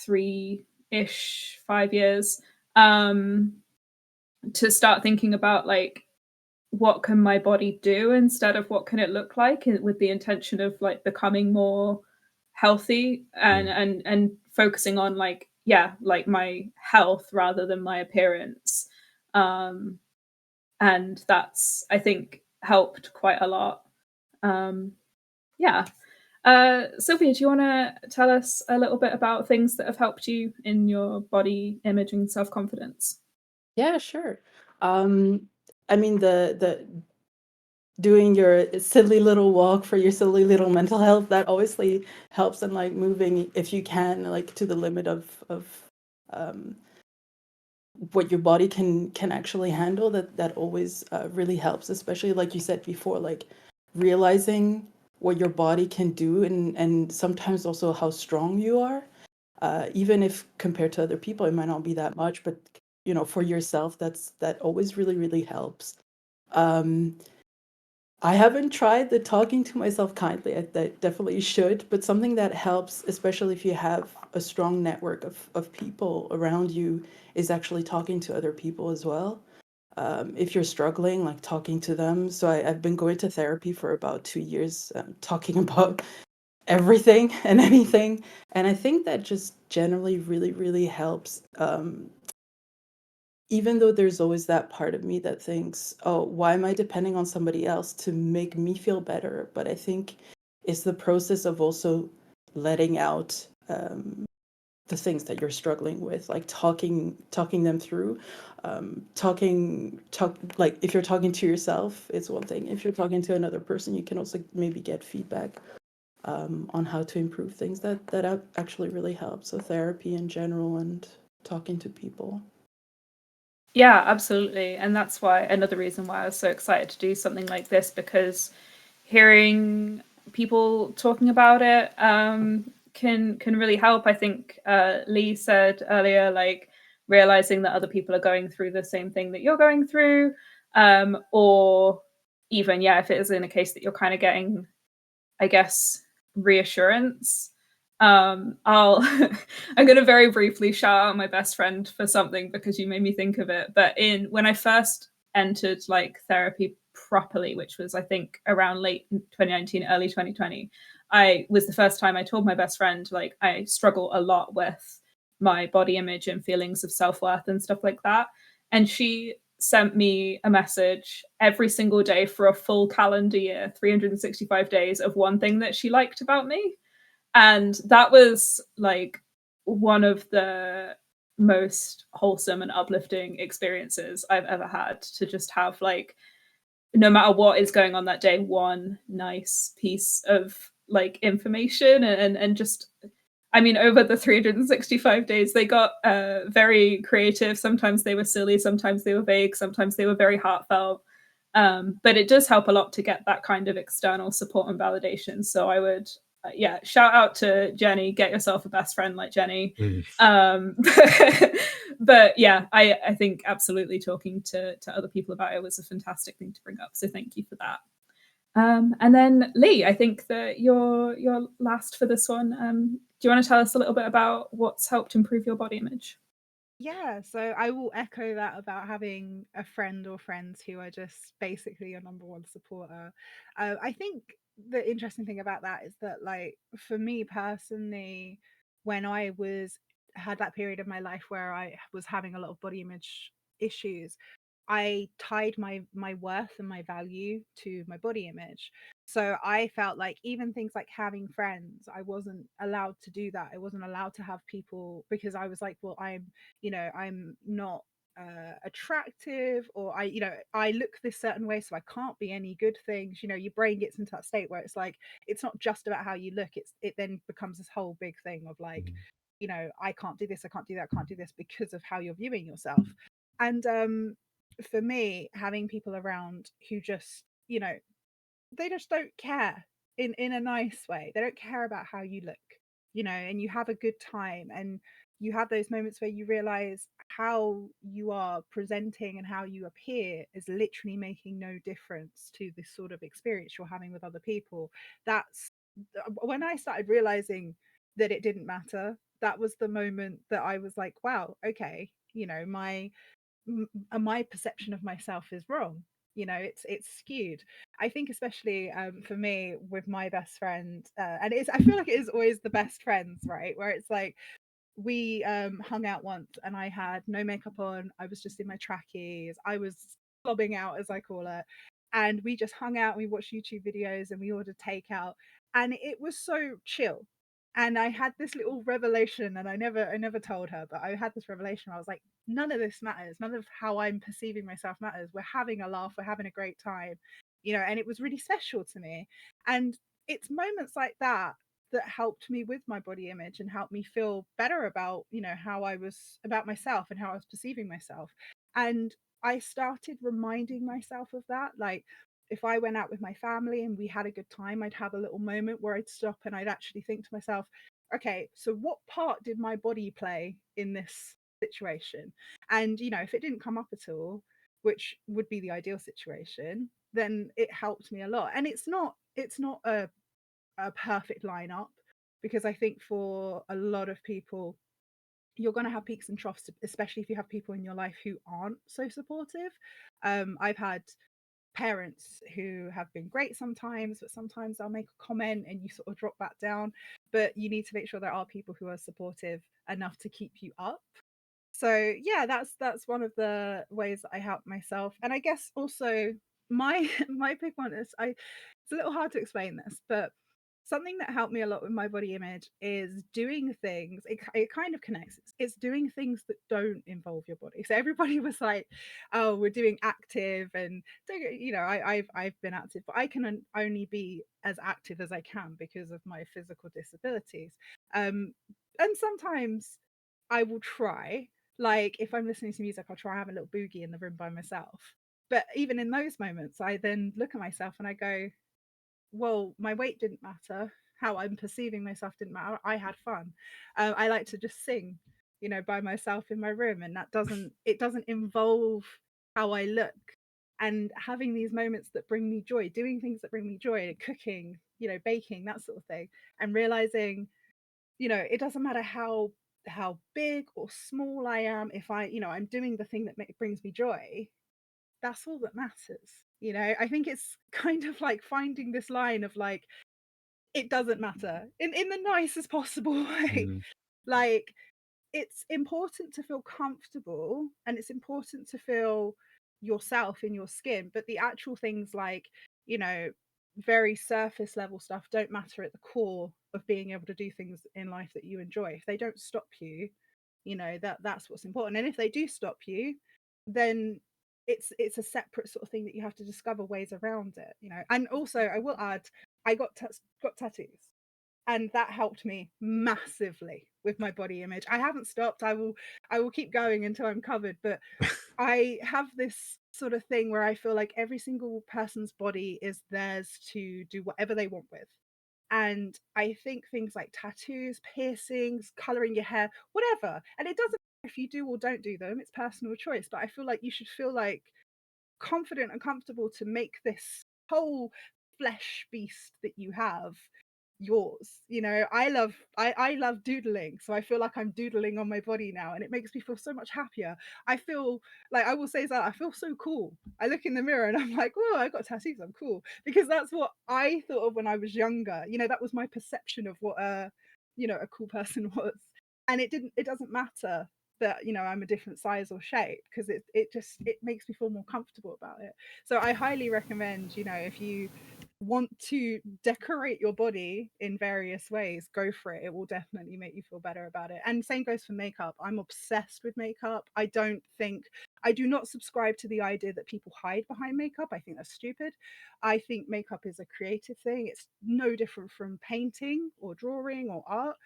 3-ish 5 years to start thinking about like what can my body do instead of what can it look like, with the intention of like becoming more healthy and focusing on like my health rather than my appearance. And that's, I think, helped quite a lot. Yeah. Sylvia, do you want to tell us a little bit about things that have helped you in your body image and self-confidence? Yeah, sure. I mean, the doing your silly little walk for your silly little mental health, that obviously helps, and like moving if you can, like to the limit of um, what your body can actually handle. That always really helps, especially like you said before, like realizing what your body can do, and sometimes also how strong you are. Even if compared to other people, it might not be that much, but for yourself, that always really, really helps. Um, I haven't tried the talking to myself kindly. I definitely should, but something that helps, especially if you have a strong network of people around you, is actually talking to other people as well. If you're struggling, like talking to them. So I've been going to therapy for about 2 years, talking about everything and anything. And I think that just generally really, really helps. Even though there's always that part of me that thinks, oh, why am I depending on somebody else to make me feel better? But I think it's the process of also letting out the things that you're struggling with, like talking them through. Like if you're talking to yourself, it's one thing. If you're talking to another person, you can also maybe get feedback on how to improve things. That actually really helps. So therapy in general and talking to people. Yeah, absolutely. And that's why another reason why I was so excited to do something like this, because hearing people talking about it can really help. I think Lee said earlier, like realizing that other people are going through the same thing that you're going through, or even if it is in a case that you're kind of getting, I guess, reassurance. I'll I'm gonna very briefly shout out my best friend for something because you made me think of it. But when I first entered like therapy properly, which was I think around late 2019, early 2020, I was the first time I told my best friend like I struggle a lot with my body image and feelings of self-worth and stuff like that. And she sent me a message every single day for a full calendar year, 365 days, of one thing that she liked about me. And that was like one of the most wholesome and uplifting experiences I've ever had, to just have like, no matter what is going on that day, one nice piece of like information. And just, I mean, over the 365 days, they got very creative. Sometimes they were silly, sometimes they were vague, sometimes they were very heartfelt. But it does help a lot to get that kind of external support and validation. So I would, shout out to Jenny. Get yourself a best friend like Jenny. But yeah, I think absolutely talking to other people about it was a fantastic thing to bring up. So thank you for that. And then Lee, I think that you're last for this one. Do you want to tell us a little bit about what's helped improve your body image? Yeah, so I will echo that about having a friend or friends who are just basically your number one supporter. I think the interesting thing about that is that, like, for me personally, when I had that period of my life where I was having a lot of body image issues, I tied my worth and my value to my body image. So I felt like even things like having friends, I wasn't allowed to do that. I wasn't allowed to have people because I was like, well, I'm not attractive, or I look this certain way, so I can't be any good things. Your brain gets into that state where it's like, it's not just about how you look. It then becomes this whole big thing of like, I can't do this, I can't do that, I can't do this because of how you're viewing yourself. And for me, having people around who just, they just don't care in a nice way. They don't care about how you look, and you have a good time, and you have those moments where you realize how you are presenting and how you appear is literally making no difference to this sort of experience you're having with other people. That's when I started realizing that it didn't matter. That was the moment that I was like, wow, okay, my perception of myself is wrong. It's skewed. I think especially for me with my best friend, and I feel like it is always the best friends, right, where it's like we hung out once and I had no makeup on, I was just in my trackies, I was slobbing out, as I call it, and we just hung out, we watched YouTube videos, and we ordered takeout, and it was so chill. And I had this little revelation, and I never told her, but I had this revelation. I was like, none of this matters. None of how I'm perceiving myself matters. We're having a laugh. We're having a great time, and it was really special to me. And it's moments like that that helped me with my body image and helped me feel better about, how I was about myself and how I was perceiving myself. And I started reminding myself of that. Like, if I went out with my family and we had a good time, I'd have a little moment where I'd stop and I'd actually think to myself, okay, so what part did my body play in this situation? And, if it didn't come up at all, which would be the ideal situation, then it helped me a lot. And it's not a perfect lineup, because I think for a lot of people, you're going to have peaks and troughs, especially if you have people in your life who aren't so supportive. I've had parents who have been great sometimes, but sometimes they'll make a comment and you sort of drop back down. But you need to make sure there are people who are supportive enough to keep you up. So yeah, that's one of the ways that I help myself. And I guess also my my big one is, it's a little hard to explain this, but something that helped me a lot with my body image is doing things. It kind of connects. It's doing things that don't involve your body. So everybody was like, "Oh, we're doing active," and I've been active, but I can only be as active as I can because of my physical disabilities. And sometimes I will try. Like, if I'm listening to music, I'll try and have a little boogie in the room by myself. But even in those moments, I then look at myself and I go, well, my weight didn't matter. How I'm perceiving myself didn't matter. I had fun. I like to just sing, by myself in my room, and it doesn't involve how I look. And having these moments that bring me joy, doing things that bring me joy, cooking, baking, that sort of thing, and realizing, it doesn't matter how big or small I am. If I'm doing the thing that brings me joy, that's all that matters. I think it's kind of like finding this line of like, it doesn't matter in the nicest possible way. Mm. Like, it's important to feel comfortable and it's important to feel yourself in your skin, but the actual things like, very surface level stuff don't matter at the core of being able to do things in life that you enjoy. If they don't stop you, that's what's important. And if they do stop you, then it's a separate sort of thing that you have to discover ways around it. And also, I will add, I got tattoos, and that helped me massively with my body image. I haven't stopped. I will keep going until I'm covered, but I have this sort of thing where I feel like every single person's body is theirs to do whatever they want with. And I think things like tattoos, piercings, coloring your hair, whatever, and it doesn't matter if you do or don't do them, it's personal choice, but I feel like you should feel like confident and comfortable to make this whole flesh beast that you have yours. I love doodling, so I feel like I'm doodling on my body now, and it makes me feel so much happier. I feel like, I will say that I feel so cool. I look in the mirror and I'm like, whoa, I got tattoos, I'm cool, because that's what I thought of when I was younger. That was my perception of what a cool person was. And it doesn't matter that I'm a different size or shape, because it makes me feel more comfortable about it. So I highly recommend, if you want to decorate your body in various ways, go for it. It will definitely make you feel better about it. And same goes for makeup. I'm obsessed with makeup. I do not subscribe to the idea that people hide behind makeup. I think that's stupid. I think makeup is a creative thing. It's no different from painting or drawing or art.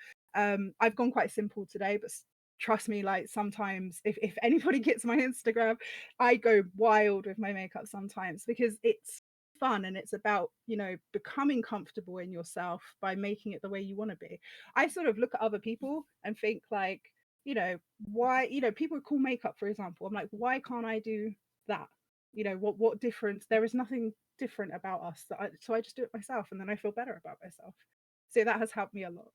I've gone quite simple today, but trust me, like, sometimes if anybody gets my Instagram, I go wild with my makeup sometimes, because it's fun and it's about becoming comfortable in yourself by making it the way you want to be. I sort of look at other people and think like, why, people with cool makeup, for example, I'm like, why can't I do that? What difference? There is nothing different about us, so I just do it myself, and then I feel better about myself. So that has helped me a lot.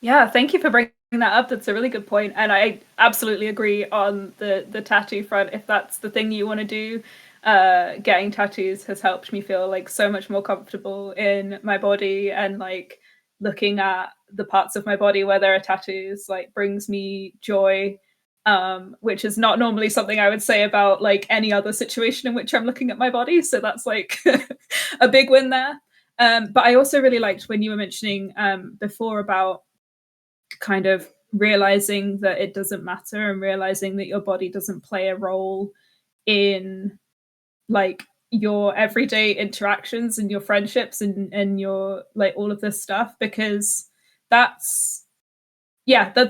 Yeah, thank you for bringing that up. That's a really good point. And I absolutely agree on the tattoo front. If that's the thing you want to do, getting tattoos has helped me feel like so much more comfortable in my body, and like looking at the parts of my body where there are tattoos like brings me joy which is not normally something I would say about like any other situation in which I'm looking at my body. So that's like a big win there. But I also really liked when you were mentioning before about kind of realizing that it doesn't matter and realizing that your body doesn't play a role in like your everyday interactions and your friendships and your like all of this stuff, because that's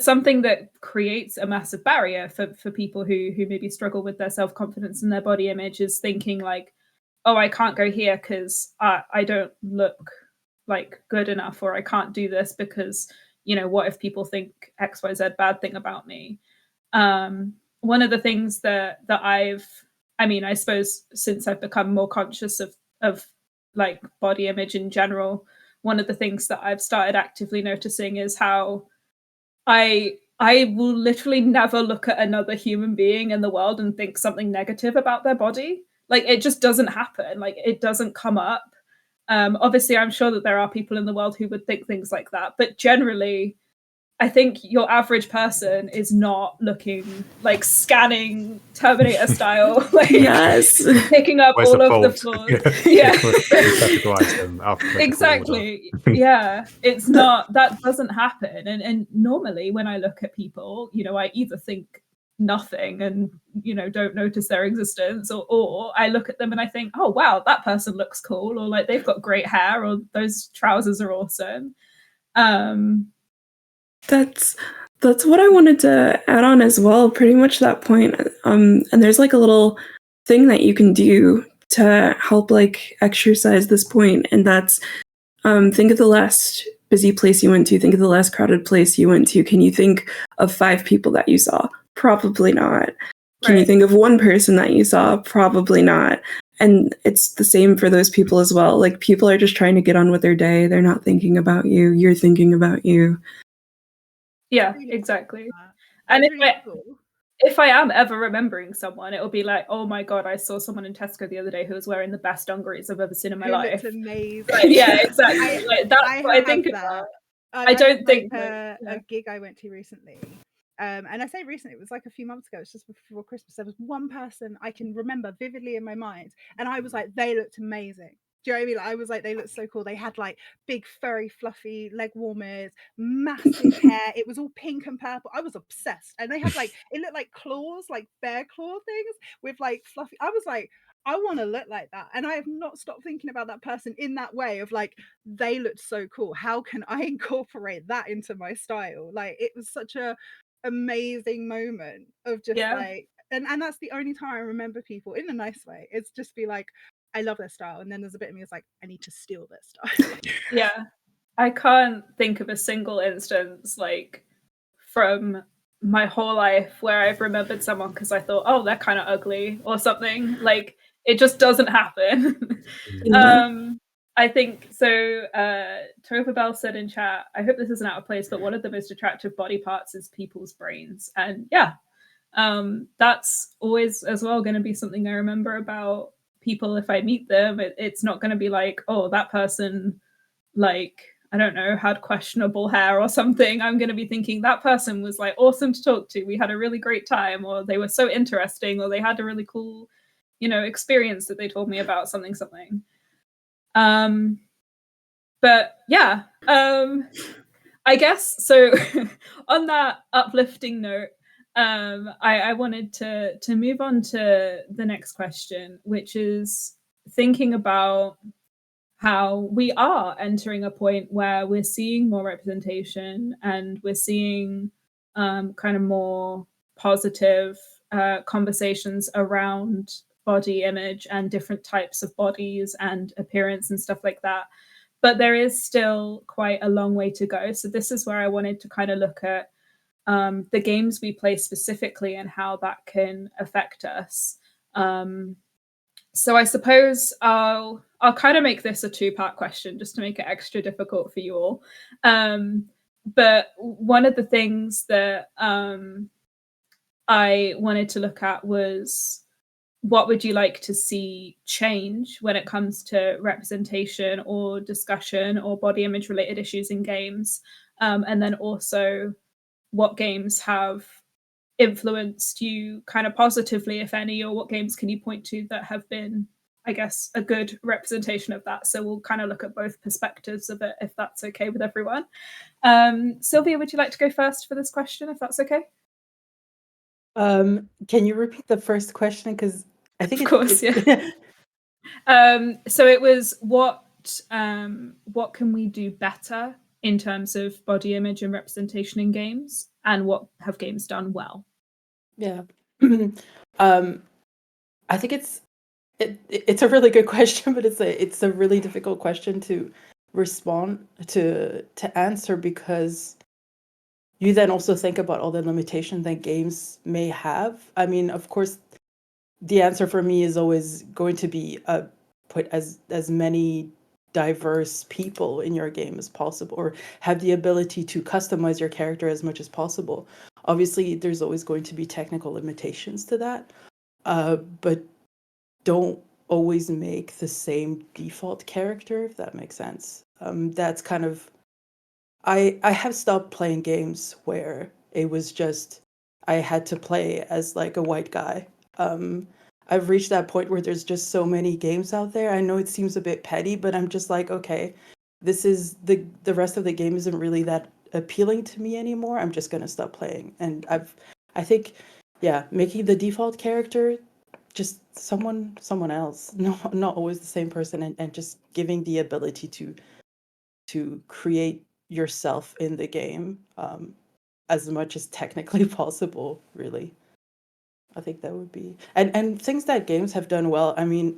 something that creates a massive barrier for people who maybe struggle with their self-confidence and their body image, is thinking like, oh, I can't go here because I don't look like good enough, or I can't do this because, you know, what if people think XYZ bad thing about me? One of the things that I suppose since I've become more conscious of like body image in general, one of the things that I've started actively noticing is how I will literally never look at another human being in the world and think something negative about their body. Like it just doesn't happen. Like it doesn't come up. Obviously, I'm sure that there are people in the world who would think things like that, but generally, I think your average person is not looking like scanning Terminator style, like Yes. picking up Where's all the of the fault? flaws. Yeah, Categorize them alphabetical exactly. order. Yeah, it's not, that doesn't happen. And normally when I look at people, you know, I either think nothing and, you know, don't notice their existence, or I look at them and I think, oh wow, that person looks cool, or like they've got great hair, or those trousers are awesome. That's what I wanted to add on as well, pretty much that point. And there's like a little thing that you can do to help like exercise this point, and that's think of the last busy place you went to, think of the last crowded place you went to. Can you think of 5 people that you saw? Probably not. Can you think of one person that you saw? Probably not. And it's the same for those people as well. Like people are just trying to get on with their day. They're not thinking about you. You're thinking about you. Yeah, Really exactly. cool. And That's really cool. if I am ever remembering someone, it'll be like, oh my god, I saw someone in Tesco the other day who was wearing the best dungarees I've ever seen in my Who life. looked amazing. Like, yeah, exactly. Like that's what I think that. about. I don't think a gig I went to recently. And I say recently, it was like a few months ago, it's just before Christmas. There was one person I can remember vividly in my mind, and I was like, they looked amazing. Do you know what I mean? Like, I was like, they looked so cool. They had like big, furry, fluffy leg warmers, massive hair. It was all pink and purple. I was obsessed. And they had like, it looked like claws, like bear claw things with like fluffy. I was like, I want to look like that. And I have not stopped thinking about that person in that way of like, they looked so cool. How can I incorporate that into my style? Like, it was such a amazing moment of just like, and that's the only time I remember people in a nice way. It's just be like, I love their style, and then there's a bit of me that's like, I need to steal their style. Yeah, I can't think of a single instance like from my whole life where I've remembered someone because I thought, oh, they're kind of ugly or something. Like it just doesn't happen. I think so. Tova Bell said in chat, I hope this isn't out of place, but one of the most attractive body parts is people's brains. And yeah, that's always as well going to be something I remember about people if I meet them. It's not going to be like, oh, that person, like, I don't know, had questionable hair or something. I'm going to be thinking that person was like awesome to talk to. We had a really great time, or they were so interesting, or they had a really cool, you know, experience that they told me about something. But yeah, I guess so. On that uplifting note, I wanted to move on to the next question, which is thinking about how we are entering a point where we're seeing more representation and we're seeing kind of more positive conversations around body image and different types of bodies and appearance and stuff like that. But there is still quite a long way to go. So this is where I wanted to kind of look at the games we play specifically and how that can affect us. So I suppose I'll kind of make this a 2-part question just to make it extra difficult for you all. But one of the things that I wanted to look at was, what would you like to see change when it comes to representation or discussion or body image related issues in games? And then also, what games have influenced you kind of positively, if any, or what games can you point to that have been, I guess, a good representation of that? So we'll kind of look at both perspectives of it, if that's okay with everyone. Sylvia, would you like to go first for this question, if that's okay? Can you repeat the first question? Because I think of course, yeah. So it was what can we do better in terms of body image and representation in games, and what have games done well? Yeah. I think it's a really good question, but it's a really difficult question to respond to answer, because you then also think about all the limitations that games may have. I mean, of course, the answer for me is always going to be put as many diverse people in your game as possible, or have the ability to customize your character as much as possible. Obviously, there's always going to be technical limitations to that, but don't always make the same default character, if that makes sense. That's kind of, I have stopped playing games where it was just I had to play as like a white guy. I've reached that point where there's just so many games out there. I know it seems a bit petty, but I'm just like, okay, this is the rest of the game isn't really that appealing to me anymore. I'm just gonna stop playing. And I think, yeah, making the default character just someone else, not always the same person, and just giving the ability to create yourself in the game, as much as technically possible, really. I think that would be, and things that games have done well. I mean,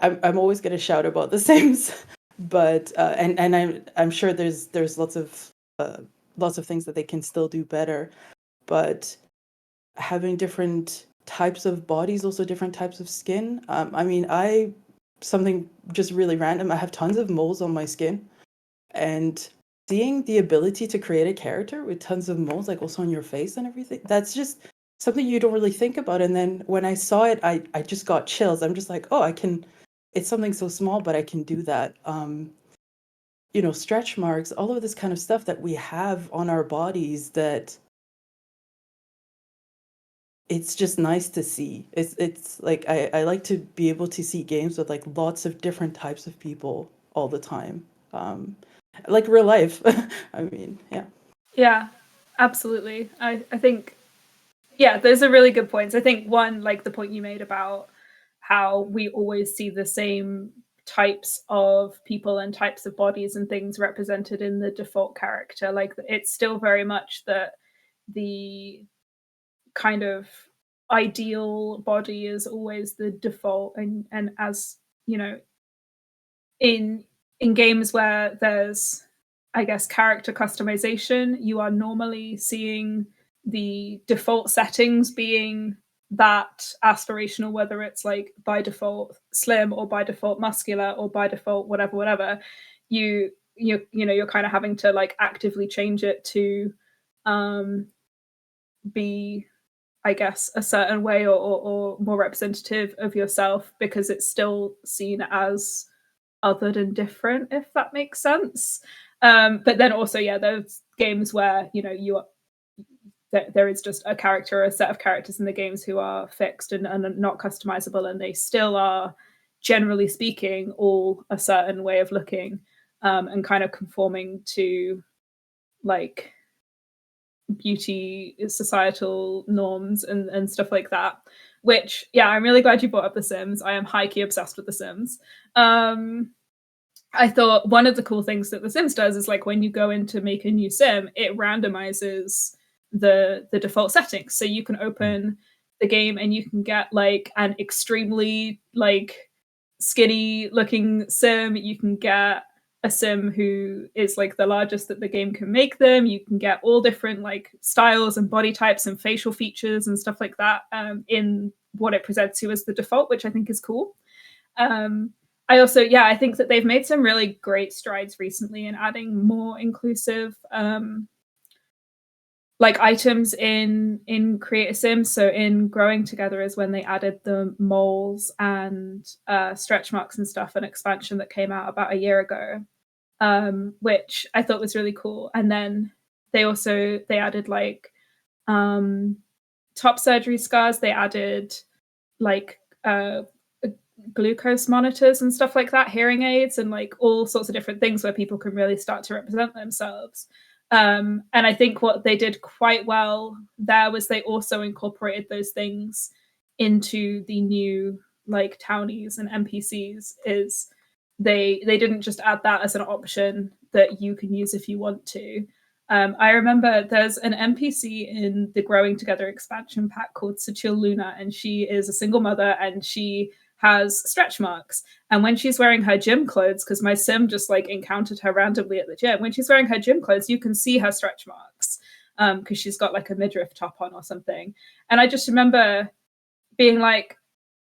I'm always going to shout about The Sims, but and I'm sure there's lots of things that they can still do better, but having different types of bodies, also different types of skin. I mean, something just really random. I have tons of moles on my skin, and seeing the ability to create a character with tons of moles, like also on your face and everything, that's just something you don't really think about. And then when I saw it, I just got chills. I'm just like, oh, I can, it's something so small, but I can do that. Stretch marks, all of this kind of stuff that we have on our bodies, that it's just nice to see. It's like, I like to be able to see games with like lots of different types of people all the time. Like real life. I mean, yeah. Yeah, absolutely. I think, yeah, those are really good points. I think one, like the point you made about how we always see the same types of people and types of bodies and things represented in the default character. Like it's still very much that the kind of ideal body is always the default, and as you know, in games where there's, I guess, character customization, you are normally seeing the default settings being that aspirational, whether it's like by default slim or by default muscular or by default whatever. You're kind of having to like actively change it to be, I guess, a certain way or more representative of yourself, because it's still seen as othered and different, if that makes sense. But then also, yeah, there's games where there is just a character, a set of characters in the games who are fixed and not customizable, and they still are, generally speaking, all a certain way of looking, and kind of conforming to like beauty societal norms and stuff like that. Which, yeah, I'm really glad you brought up The Sims. I am high-key obsessed with The Sims. I thought one of the cool things that The Sims does is, like, when you go in to make a new sim, it randomizes the default settings. So you can open the game and you can get like an extremely like skinny looking sim. You can get a sim who is like the largest that the game can make them. You can get all different like styles and body types and facial features and stuff like that, in what it presents you as the default, which I think is cool. I also, yeah, I think that they've made some really great strides recently in adding more inclusive like items in Create a Sim. So in Growing Together is when they added the moles and stretch marks and stuff, an expansion that came out about a year ago, which I thought was really cool. And then they added like top surgery scars, they added like glucose monitors and stuff like that, hearing aids, and like all sorts of different things where people can really start to represent themselves. And I think what they did quite well there was they also incorporated those things into the new like townies and NPCs. Is they didn't just add that as an option that you can use if you want to. I remember there's an NPC in the Growing Together expansion pack called Sachil Luna, and she is a single mother and she has stretch marks. And when she's wearing her gym clothes, because my sim just like encountered her randomly at the gym, when she's wearing her gym clothes, you can see her stretch marks because she's got like a midriff top on or something. And I just remember being like,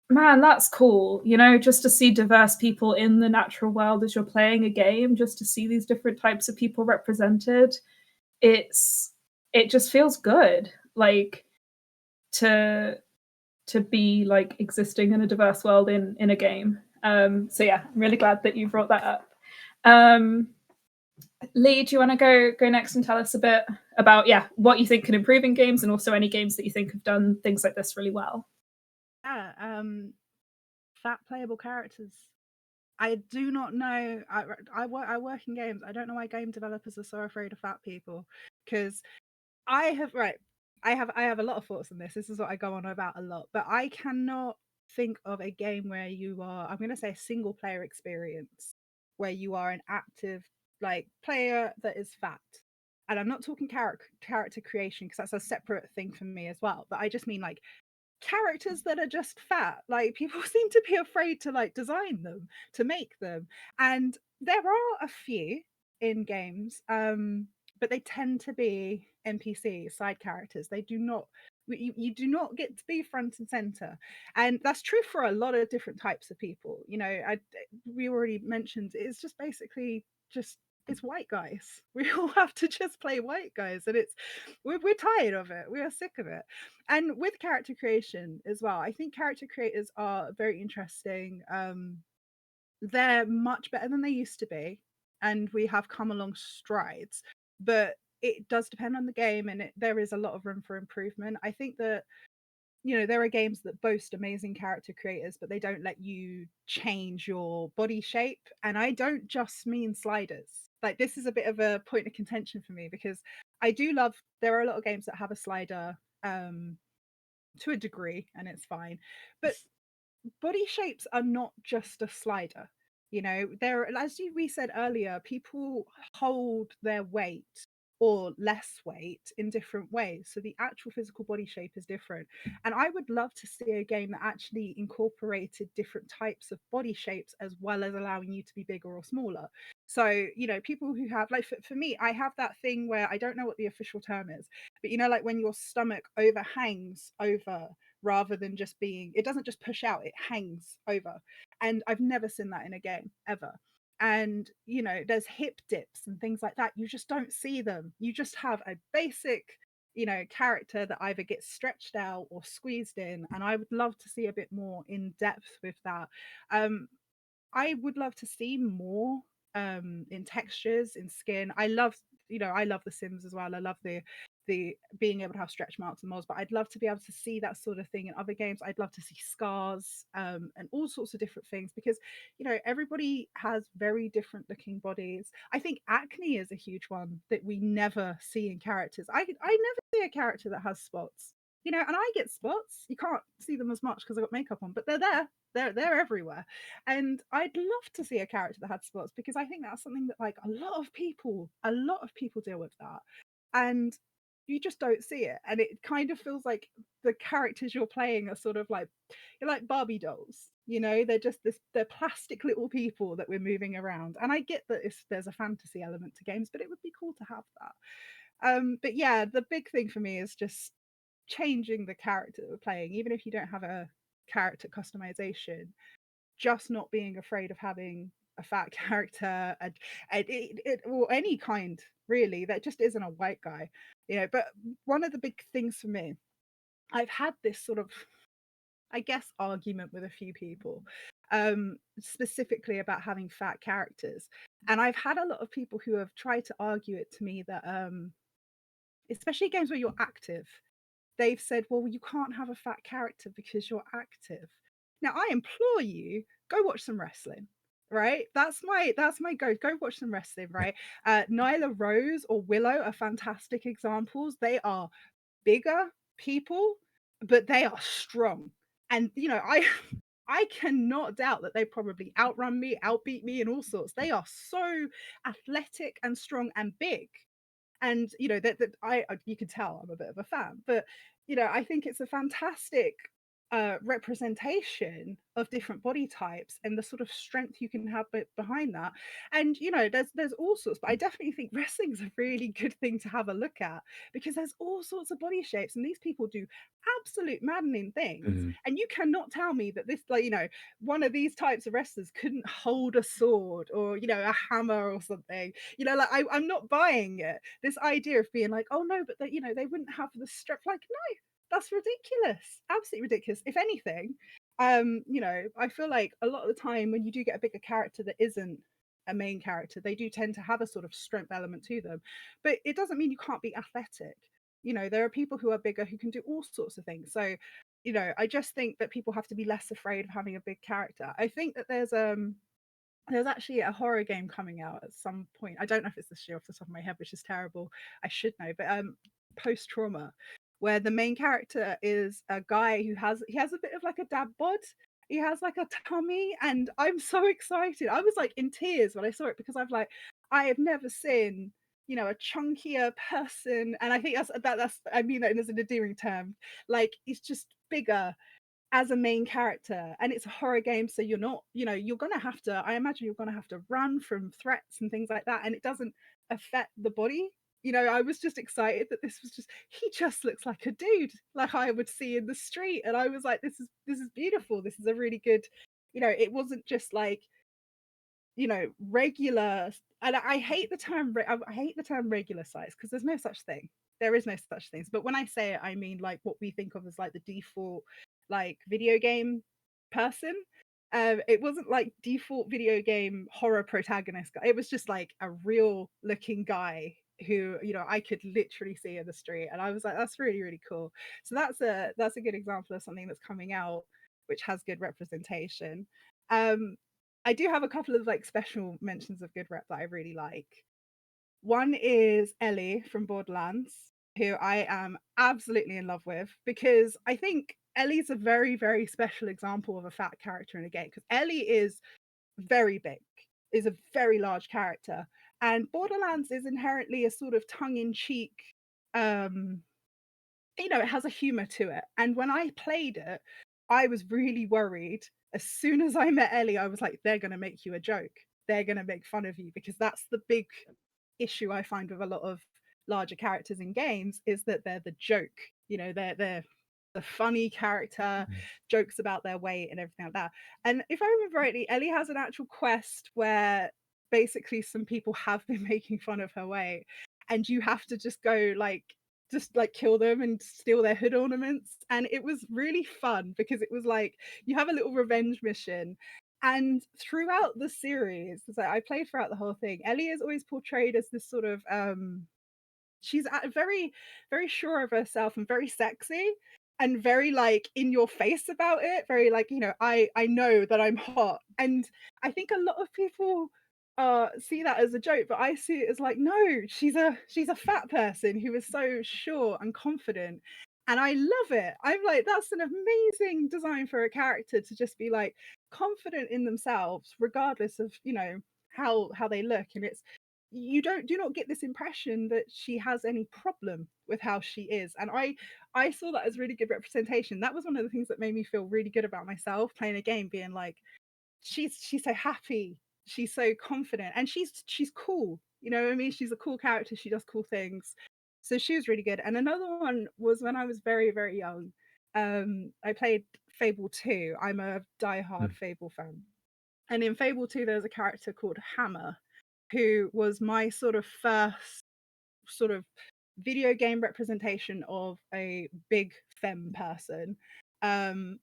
man, that's cool, you know, just to see diverse people in the natural world as you're playing a game, just to see these different types of people represented. It just feels good, like to be like existing in a diverse world in a game. So yeah, I'm really glad that you brought that up. Lee, do you want to go next and tell us a bit about what you think can improve in games, and also any games that you think have done things like this really well? Yeah, fat playable characters. I do not know. I work in games. I don't know why game developers are so afraid of fat people, because I have a lot of thoughts on this. This is what I go on about a lot, but I cannot think of a game where you are, I'm going to say, a single player experience where you are an active like player that is fat. And I'm not talking character creation, because that's a separate thing for me as well, but I just mean like characters that are just fat. Like, people seem to be afraid to like design them, to make them, and there are a few in games, but they tend to be NPCs, side characters. They do not, you do not get to be front and center, and that's true for a lot of different types of people. You know, we already mentioned it's just basically just, it's white guys. We all have to just play white guys, and we're tired of it. We are sick of it. And with character creation as well, I think character creators are very interesting. They're much better than they used to be, and we have come along strides, but it does depend on the game, and there is a lot of room for improvement. I think that, you know, there are games that boast amazing character creators, but they don't let you change your body shape. And I don't just mean sliders. Like, this is a bit of a point of contention for me, because I do love, there are a lot of games that have a slider to a degree, and it's fine. But body shapes are not just a slider. You know, there, as we said earlier, people hold their weight or less weight in different ways, so the actual physical body shape is different. And I would love to see a game that actually incorporated different types of body shapes, as well as allowing you to be bigger or smaller. So, you know, people who have, like, for me, I have that thing where I don't know what the official term is, but you know, like when your stomach overhangs over, rather than just being, it doesn't just push out, it hangs over. And I've never seen that in a game ever. And, you know, there's hip dips and things like that. You just don't see them. You just have a basic, you know, character that either gets stretched out or squeezed in. And I would love to see a bit more in depth with that. I would love to see more in textures, in skin. I love the Sims as well. I love the being able to have stretch marks and moles, but I'd love to be able to see that sort of thing in other games. I'd love to see scars and all sorts of different things, because, you know, everybody has very different looking bodies. I think acne is a huge one that we never see in characters. I never see a character that has spots, you know, and I get spots. You can't see them as much because I've got makeup on, but they're there. They're everywhere. And I'd love to see a character that had spots, because I think that's something that, like, a lot of people deal with that. And you just don't see it. And it kind of feels like the characters you're playing are sort of like, you're like Barbie dolls, you know, they're just they're plastic little people that we're moving around. And I get that there's a fantasy element to games, but it would be cool to have that. But yeah, the big thing for me is just changing the character that we're playing, even if you don't have a character customization, just not being afraid of having a fat character, or any kind really that just isn't a white guy, you know. But one of the big things for me, I've had this sort of, I guess, argument with a few people, specifically about having fat characters, and I've had a lot of people who have tried to argue it to me that especially games where you're active, they've said, well, you can't have a fat character because you're active. Now, I implore you, go watch some wrestling, right? That's my go watch some wrestling, right? Nyla Rose or Willow are fantastic examples. They are bigger people, but they are strong. And I cannot doubt that they probably outrun me, outbeat me, and all sorts. They are so athletic and strong and big. And that you can tell I'm a bit of a fan, but I think it's a fantastic representation of different body types and the sort of strength you can have behind that. And there's all sorts, but I definitely think wrestling's a really good thing to have a look at, because there's all sorts of body shapes and these people do absolute maddening things. And you cannot tell me that this, one of these types of wrestlers couldn't hold a sword or a hammer or something. I'm not buying it, this idea of being like, oh no, but they wouldn't have the strength. Like, no, that's ridiculous, absolutely ridiculous. If anything, I feel like a lot of the time when you do get a bigger character that isn't a main character, they do tend to have a sort of strength element to them, but it doesn't mean you can't be athletic. There are people who are bigger who can do all sorts of things. So I just think that people have to be less afraid of having a big character. I think that there's actually a horror game coming out at some point. I don't know if it's this year off the top of my head, which is terrible. I should know, but Post Trauma, where the main character is a guy who has a bit of like a dad bod. He has like a tummy, and I'm so excited. I was like in tears when I saw it, because I have never seen a chunkier person, and I think that's I mean that as an endearing term. Like, he's just bigger as a main character, and it's a horror game, so you're not, you're gonna have to, I imagine you're gonna have to run from threats and things like that, and it doesn't affect the body. I was just excited that he just looks like a dude like I would see in the street, and I was like, this is beautiful, this is a really good, it wasn't just like regular. And I hate the term regular size, because there's no such thing. There is no such things. But when I say it, I mean like what we think of as like the default like video game person. It wasn't like default video game horror protagonist guy. It was just like a real looking guy who I could literally see in the street, and I was like, that's really, really cool. So that's a good example of something that's coming out which has good representation. I do have a couple of like special mentions of good rep that I really like. One is Ellie from Borderlands, who I am absolutely in love with, because I think Ellie's a very, very special example of a fat character in a game, because Ellie is very big, is a very large character, and Borderlands is inherently a sort of tongue-in-cheek, it has a humor to it. And when I played it, I was really worried. As soon as I met Ellie, I was like, they're going to make you a joke. They're going to make fun of you, because that's the big issue I find with a lot of larger characters in games, is that they're the joke. They're the funny character, jokes about their weight and everything like that. And if I remember rightly, Ellie has an actual quest where basically some people have been making fun of her weight, and you have to just go just kill them and steal their hood ornaments. And it was really fun, because it was like you have a little revenge mission. And throughout the series, so I played throughout the whole thing, Ellie is always portrayed as this sort of she's very, very sure of herself and very sexy and very like in your face about it, very like, I know that I'm hot. And I think a lot of people see that as a joke, but I see it as like, no, she's a fat person who is so sure and confident, and I love it. I'm like, that's an amazing design for a character, to just be like confident in themselves regardless of how they look. And it's, you do not get this impression that she has any problem with how she is. And I saw that as really good representation. That was one of the things that made me feel really good about myself playing a game, being like, she's so happy, she's so confident, and she's cool. You know what I mean? She's a cool character, she does cool things. So she was really good. And another one was when I was very, very young. I played Fable 2. I'm a diehard Fable fan. And in Fable 2, there's a character called Hammer, who was my sort of first sort of video game representation of a big femme person. And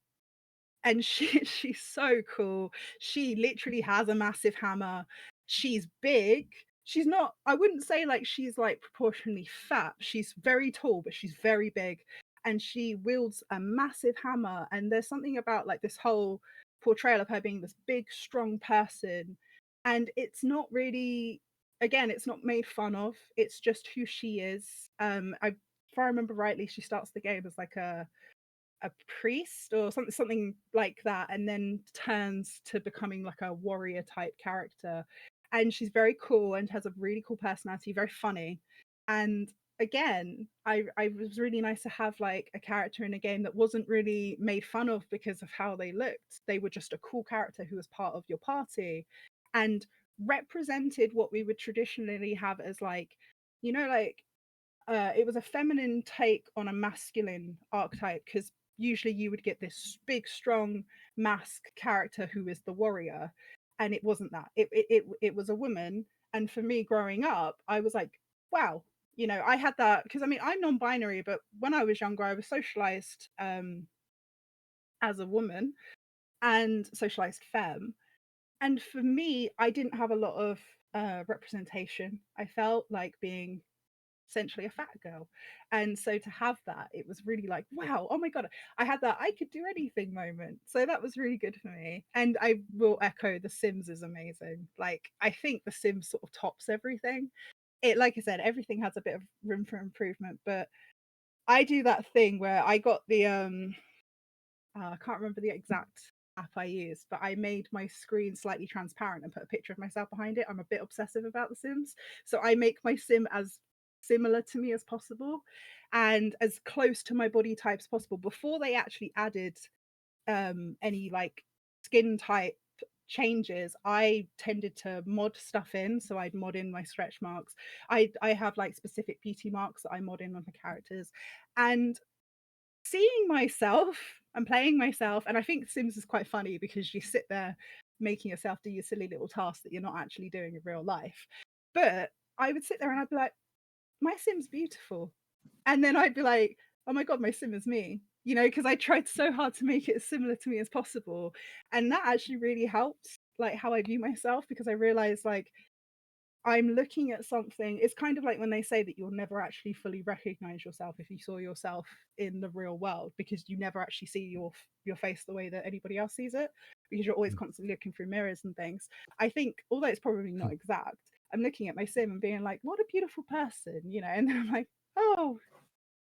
she's so cool. She literally has a massive hammer. She's big. She's not, I wouldn't say like she's like proportionally fat. She's very tall, but she's very big. and she wields a massive hammer, and there's something about like this whole portrayal of her being this big strong person, and it's not really, again, it's not made fun of, it's just who she is. If I remember rightly, she starts the game as like a priest or something like that, and then turns to becoming like a warrior type character. And she's very cool and has a really cool personality, very funny. And again, I was really nice to have like a character in a game that wasn't really made fun of because of how they looked. They were just a cool character who was part of your party and represented what we would traditionally have as like, you know, like it was a feminine take on a masculine archetype, because usually you would get this big strong mask character who is the warrior, and it wasn't that. It was a woman. And for me growing up, I was like, wow, you know, I had that, because I mean, I'm non-binary, but when I was younger I was socialized as a woman and socialized femme, and for me I didn't have a lot of representation. I felt like being essentially a fat girl, and so to have that, it was really like, wow, oh my god, I had that I could do anything moment. So that was really good for me. And I will echo, The Sims is amazing. Like, I think The Sims sort of tops everything. It, like I said, everything has a bit of room for improvement, but I do that thing where I got the I can't remember the exact app I used, but I made my screen slightly transparent and put a picture of myself behind it. I'm a bit obsessive about The Sims, so I make my sim as similar to me as possible and as close to my body type as possible. Before they actually added any like skin type changes, I tended to mod stuff in. So I'd mod in my stretch marks. I have like specific beauty marks that I mod in on the characters, and seeing myself and playing myself. And I think Sims is quite funny because you sit there making yourself do your silly little tasks that you're not actually doing in real life. But I would sit there and I'd be like, my Sim's beautiful. And then I'd be like, oh my god, my Sim is me, you know, because I tried so hard to make it as similar to me as possible. And that actually really helped like how I view myself, because I realized like I'm looking at something. It's kind of like when they say that you'll never actually fully recognize yourself if you saw yourself in the real world, because you never actually see your face the way that anybody else sees it, because you're always constantly looking through mirrors and things. I think, although it's probably not exact, I'm looking at my Sim and being like, what a beautiful person, you know, and then I'm like, oh,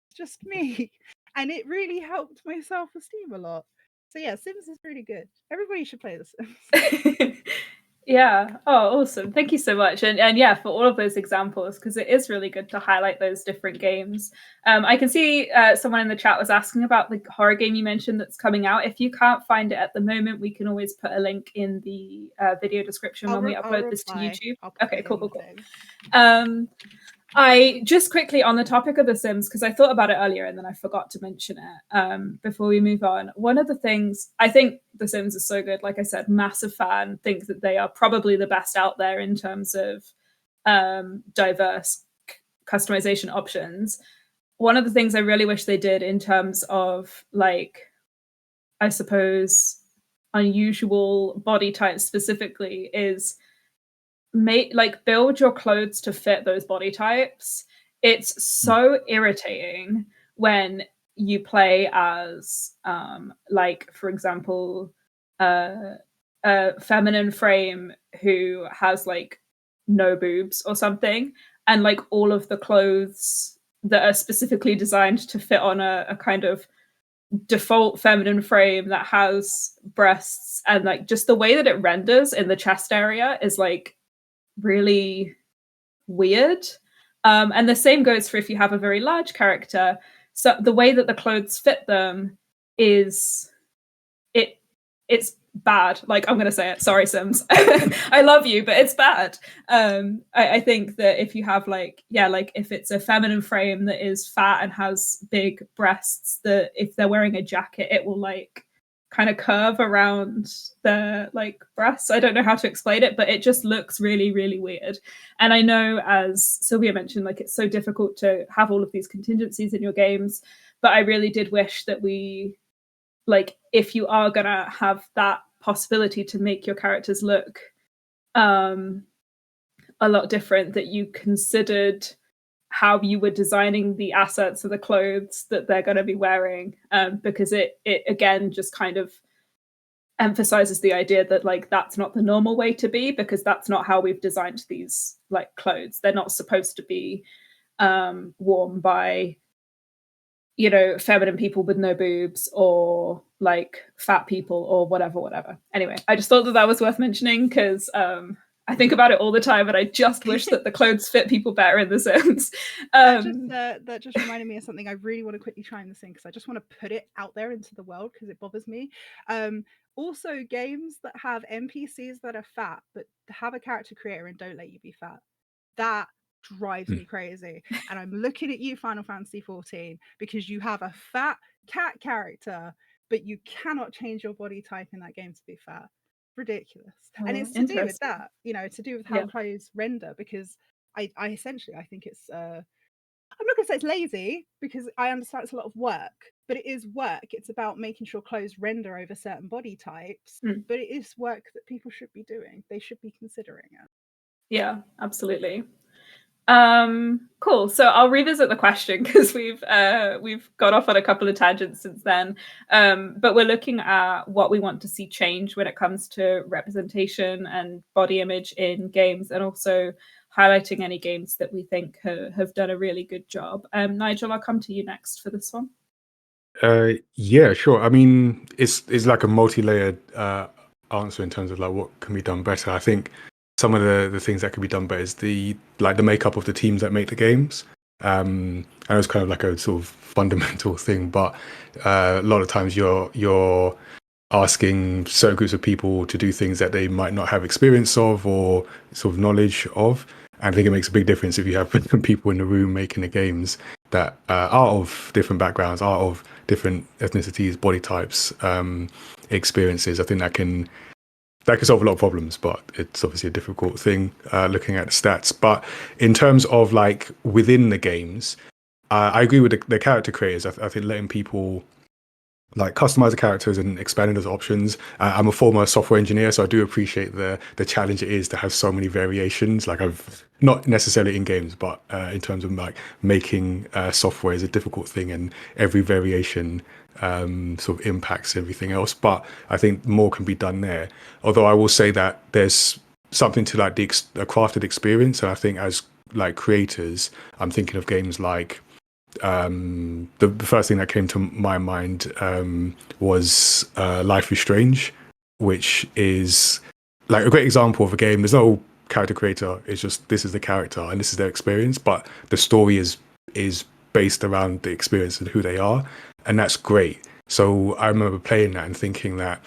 it's just me. And it really helped my self-esteem a lot. So yeah, Sims is really good. Everybody should play The Sims. Yeah. Oh, awesome. Thank you so much. And yeah, for all of those examples, because it is really good to highlight those different games. I can see someone in the chat was asking about the horror game you mentioned that's coming out. If you can't find it at the moment, we can always put a link in the video description when we upload this to YouTube. Okay, cool. I just quickly, on the topic of The Sims, because I thought about it earlier and then I forgot to mention it before we move on. One of the things, I think The Sims is so good. Like I said, massive fan, think that they are probably the best out there in terms of diverse customization options. One of the things I really wish they did in terms of, like, I suppose, unusual body types specifically is build your clothes to fit those body types. It's so irritating when you play as like, for example, a feminine frame who has like no boobs or something, and like all of the clothes that are specifically designed to fit on a kind of default feminine frame that has breasts, and like just the way that it renders in the chest area is like really weird. And the same goes for if you have a very large character. So the way that the clothes fit them is it's bad. Like, I'm gonna say it. Sorry, Sims. I love you, but it's bad. I think that if you have like if it's a feminine frame that is fat and has big breasts, that if they're wearing a jacket, it will like kind of curve around the like breasts. I don't know how to explain it, but it just looks really, really weird. And I know, as Sylvia mentioned, like it's so difficult to have all of these contingencies in your games, but I really did wish that we, like, if you are gonna have that possibility to make your characters look a lot different, that you considered how you were designing the assets of the clothes that they're going to be wearing, because it again just kind of emphasizes the idea that like that's not the normal way to be, because that's not how we've designed these like clothes. They're not supposed to be worn by, you know, feminine people with no boobs or like fat people or whatever. Anyway, I just thought that was worth mentioning because I think about it all the time, and I just wish that the clothes fit people better in The Sims. That just reminded me of something I really want to quickly chime this in, because I just want to put it out there into the world because it bothers me. Also, games that have NPCs that are fat but have a character creator and don't let you be fat, that drives me crazy. And I'm looking at you, Final Fantasy 14, because you have a fat cat character, but you cannot change your body type in that game to be fat. Ridiculous. And it's to do with that, you know, to do with how clothes render, because I essentially I think it's I'm not gonna say it's lazy, because I understand it's a lot of work, but it is work. It's about making sure clothes render over certain body types, but it is work that people should be doing. They should be considering it. Yeah, absolutely. Cool. So I'll revisit the question because we've gone off on a couple of tangents since then. But we're looking at what we want to see change when it comes to representation and body image in games, and also highlighting any games that we think have done a really good job. Nigel, I'll come to you next for this one. Yeah, sure. I mean, it's like a multi-layered answer in terms of like what can be done better. I think some of the things that can be done better is the makeup of the teams that make the games. I know it's kind of like a sort of fundamental thing, but a lot of times you're asking certain groups of people to do things that they might not have experience of or sort of knowledge of. And I think it makes a big difference if you have people in the room making the games that are of different backgrounds, are of different ethnicities, body types, experiences. I think that can solve a lot of problems, but it's obviously a difficult thing looking at the stats. But in terms of like within the games, I agree with the character creators. I think letting people like customize the characters and expanding those options. I'm a former software engineer, so I do appreciate the challenge it is to have so many variations. Like I've not necessarily in games, but in terms of like making software is a difficult thing, and every variation sort of impacts everything else. But I think more can be done there. Although I will say that there's something to like the crafted experience, and I think as like creators, I'm thinking of games like the first thing that came to my mind was Life is Strange, which is like a great example of a game. There's no character creator. It's just this is the character and this is their experience, but the story is based around the experience and who they are, and that's great. So I remember playing that and thinking that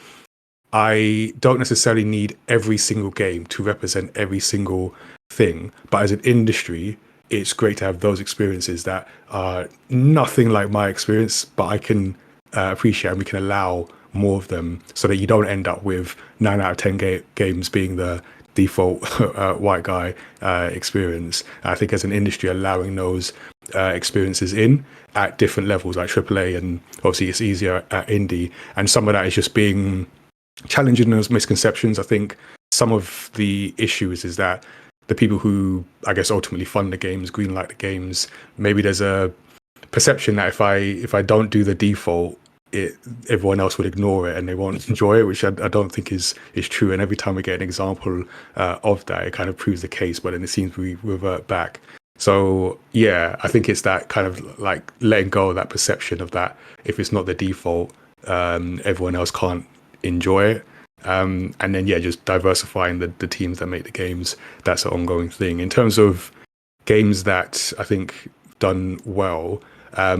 I don't necessarily need every single game to represent every single thing, but as an industry, it's great to have those experiences that are nothing like my experience, but I can appreciate, and we can allow more of them so that you don't end up with 9 out of 10 games being the default white guy experience. I think as an industry, allowing those experiences in at different levels, like AAA, and obviously it's easier at indie, and some of that is just being challenging those misconceptions. I think some of the issues is that the people who, I guess, ultimately fund the games, greenlight the games, maybe there's a perception that if I don't do the default, everyone else would ignore it and they won't enjoy it, which I don't think is true. And every time we get an example of that, it kind of proves the case, but then it seems we revert back. So yeah, I think it's that kind of like letting go of that perception of that if it's not the default, everyone else can't enjoy it. And then yeah, just diversifying the teams that make the games. That's an ongoing thing. In terms of games that I think done well, I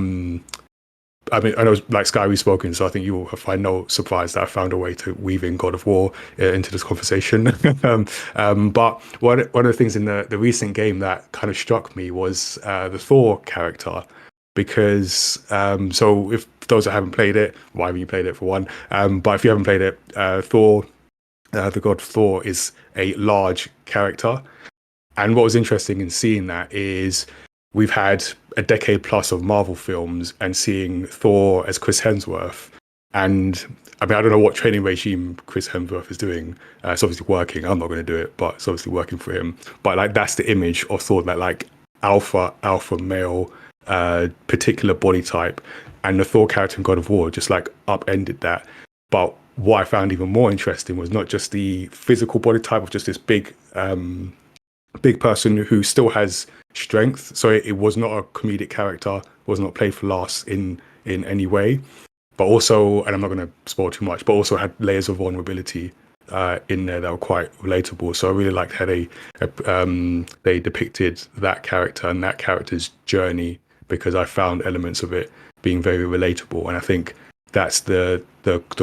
mean, I know like Sky we've spoken, so I think you will find no surprise that I found a way to weave in God of War into this conversation. But one of the things in the recent game that kind of struck me was the Thor character, because so if those that haven't played it, why haven't you played it for one? But if you haven't played it, Thor, the god Thor, is a large character. And what was interesting in seeing that is we've had a decade plus of Marvel films and seeing Thor as Chris Hemsworth. And I mean, I don't know what training regime Chris Hemsworth is doing. It's obviously working. I'm not going to do it, but it's obviously working for him. But like, that's the image of Thor that like alpha male, particular body type, and the Thor character in God of War just like upended that. But what I found even more interesting was not just the physical body type of just this big person who still has strength. So it was not a comedic character, was not played for laughs in any way, but also, and I'm not going to spoil too much, but also had layers of vulnerability in there that were quite relatable. So I really liked how they depicted that character and that character's journey, because I found elements of it being very relatable. And I think that's the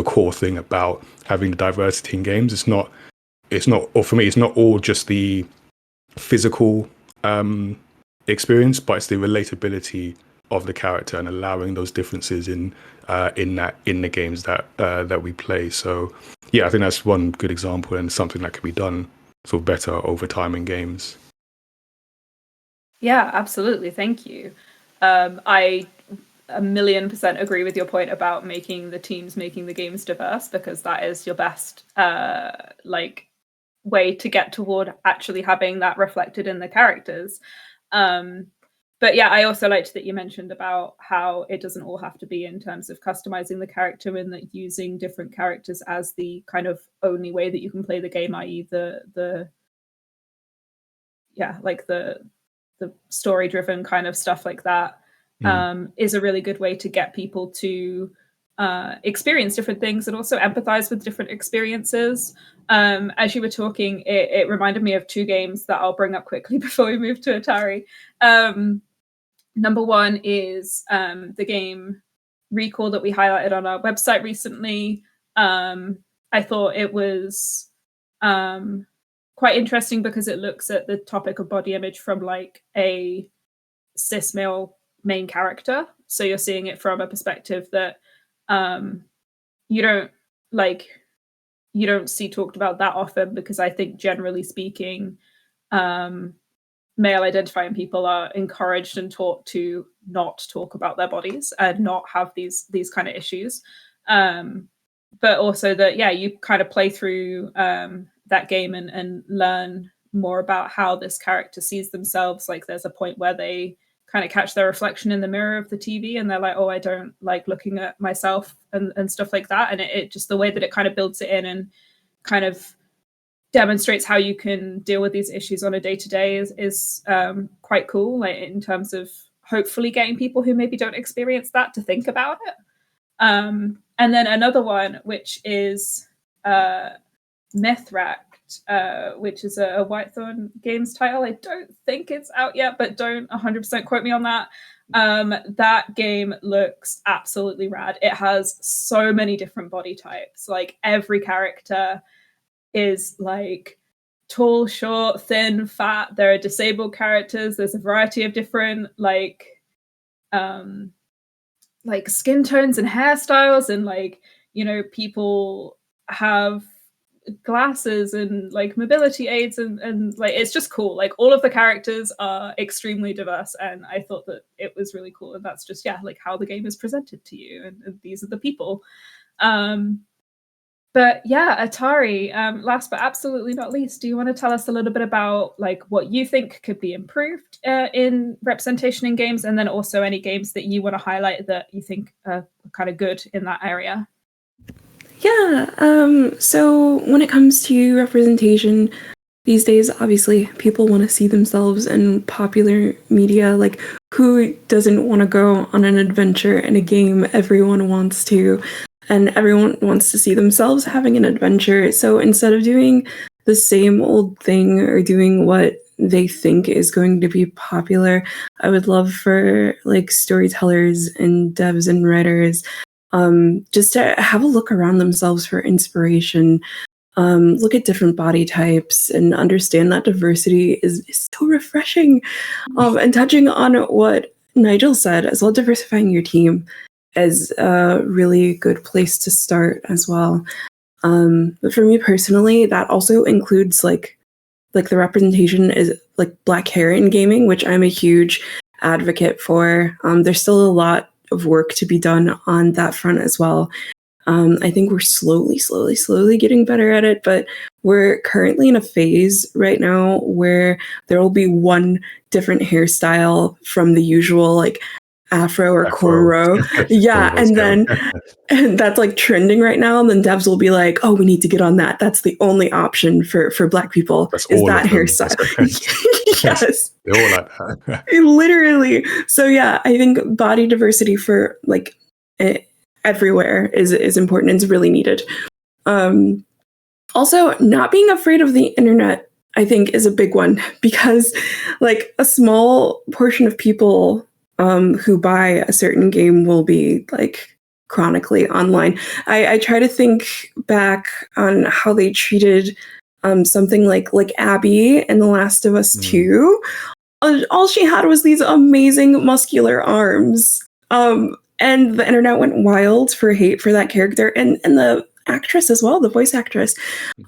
core thing about having the diversity in games. It's not, or for me, it's not all just the physical experience, but it's the relatability of the character and allowing those differences in the games that we play. So yeah, I think that's one good example and something that could be done sort of better over time in games. Yeah, absolutely. Thank you. I 1,000,000% agree with your point about making the games diverse, because that is your best way to get toward actually having that reflected in the characters. But yeah, I also liked that you mentioned about how it doesn't all have to be in terms of customizing the character, and that using different characters as the kind of only way that you can play the game, i.e. the story driven kind of stuff like that, is a really good way to get people to experience different things and also empathize with different experiences. As you were talking, it reminded me of two games that I'll bring up quickly before we move to Atari. Number one is the game Recall that we highlighted on our website recently. I thought it was quite interesting because it looks at the topic of body image from like a cis male main character. So you're seeing it from a perspective that you don't see talked about that often, because I think generally speaking, male identifying people are encouraged and taught to not talk about their bodies and not have these kind of issues. But also that, yeah, you kind of play through that game and learn more about how this character sees themselves. Like there's a point where they kind of catch their reflection in the mirror of the TV and they're like, oh, I don't like looking at myself and stuff like that. And it just, the way that it kind of builds it in and kind of demonstrates how you can deal with these issues on a day-to-day is quite cool, like in terms of hopefully getting people who maybe don't experience that to think about it. And then another one, which is Mithract, which is a Whitethorn Games title. I don't think it's out yet, but don't 100% quote me on that. That game looks absolutely rad. It has so many different body types. Like every character is like tall, short, thin, fat. There are disabled characters. There's a variety of different like skin tones and hairstyles, and like, you know, people have glasses and like mobility aids and like it's just cool. Like all of the characters are extremely diverse, and I thought that it was really cool. And that's just, yeah, like how the game is presented to you, and these are the people. But yeah, Atari, last but absolutely not least, do you want to tell us a little bit about like what you think could be improved in representation in games, and then also any games that you want to highlight that you think are kind of good in that area? Yeah, so when it comes to representation, these days, obviously, people want to see themselves in popular media. Like, who doesn't want to go on an adventure in a game? Everyone wants to. And everyone wants to see themselves having an adventure. So instead of doing the same old thing or doing what they think is going to be popular, I would love for like storytellers and devs and writers just to have a look around themselves for inspiration. Look at different body types and understand that diversity is so refreshing. And touching on what Nigel said as well, diversifying your team is a really good place to start as well. But for me personally, that also includes like the representation is like Black hair in gaming, which I'm a huge advocate for. There's still a lot of work to be done on that front as well. I think we're slowly getting better at it, but we're currently in a phase right now where there will be one different hairstyle from the usual like afro or cornrow. Yeah, and then and that's like trending right now. And then devs will be like, "Oh, we need to get on that. That's the only option for Black people That's is all that of them. hairstyle." Yes, They're all like that. literally. So yeah, I think body diversity for like everywhere is important and is really needed. Also, not being afraid of the internet, I think, is a big one because like a small portion of people who buy a certain game will be like chronically online. I try to think back on how they treated something like Abby in The Last of Us 2. All she had was these amazing muscular arms. And the internet went wild for hate for that character and the actress as well, the voice actress.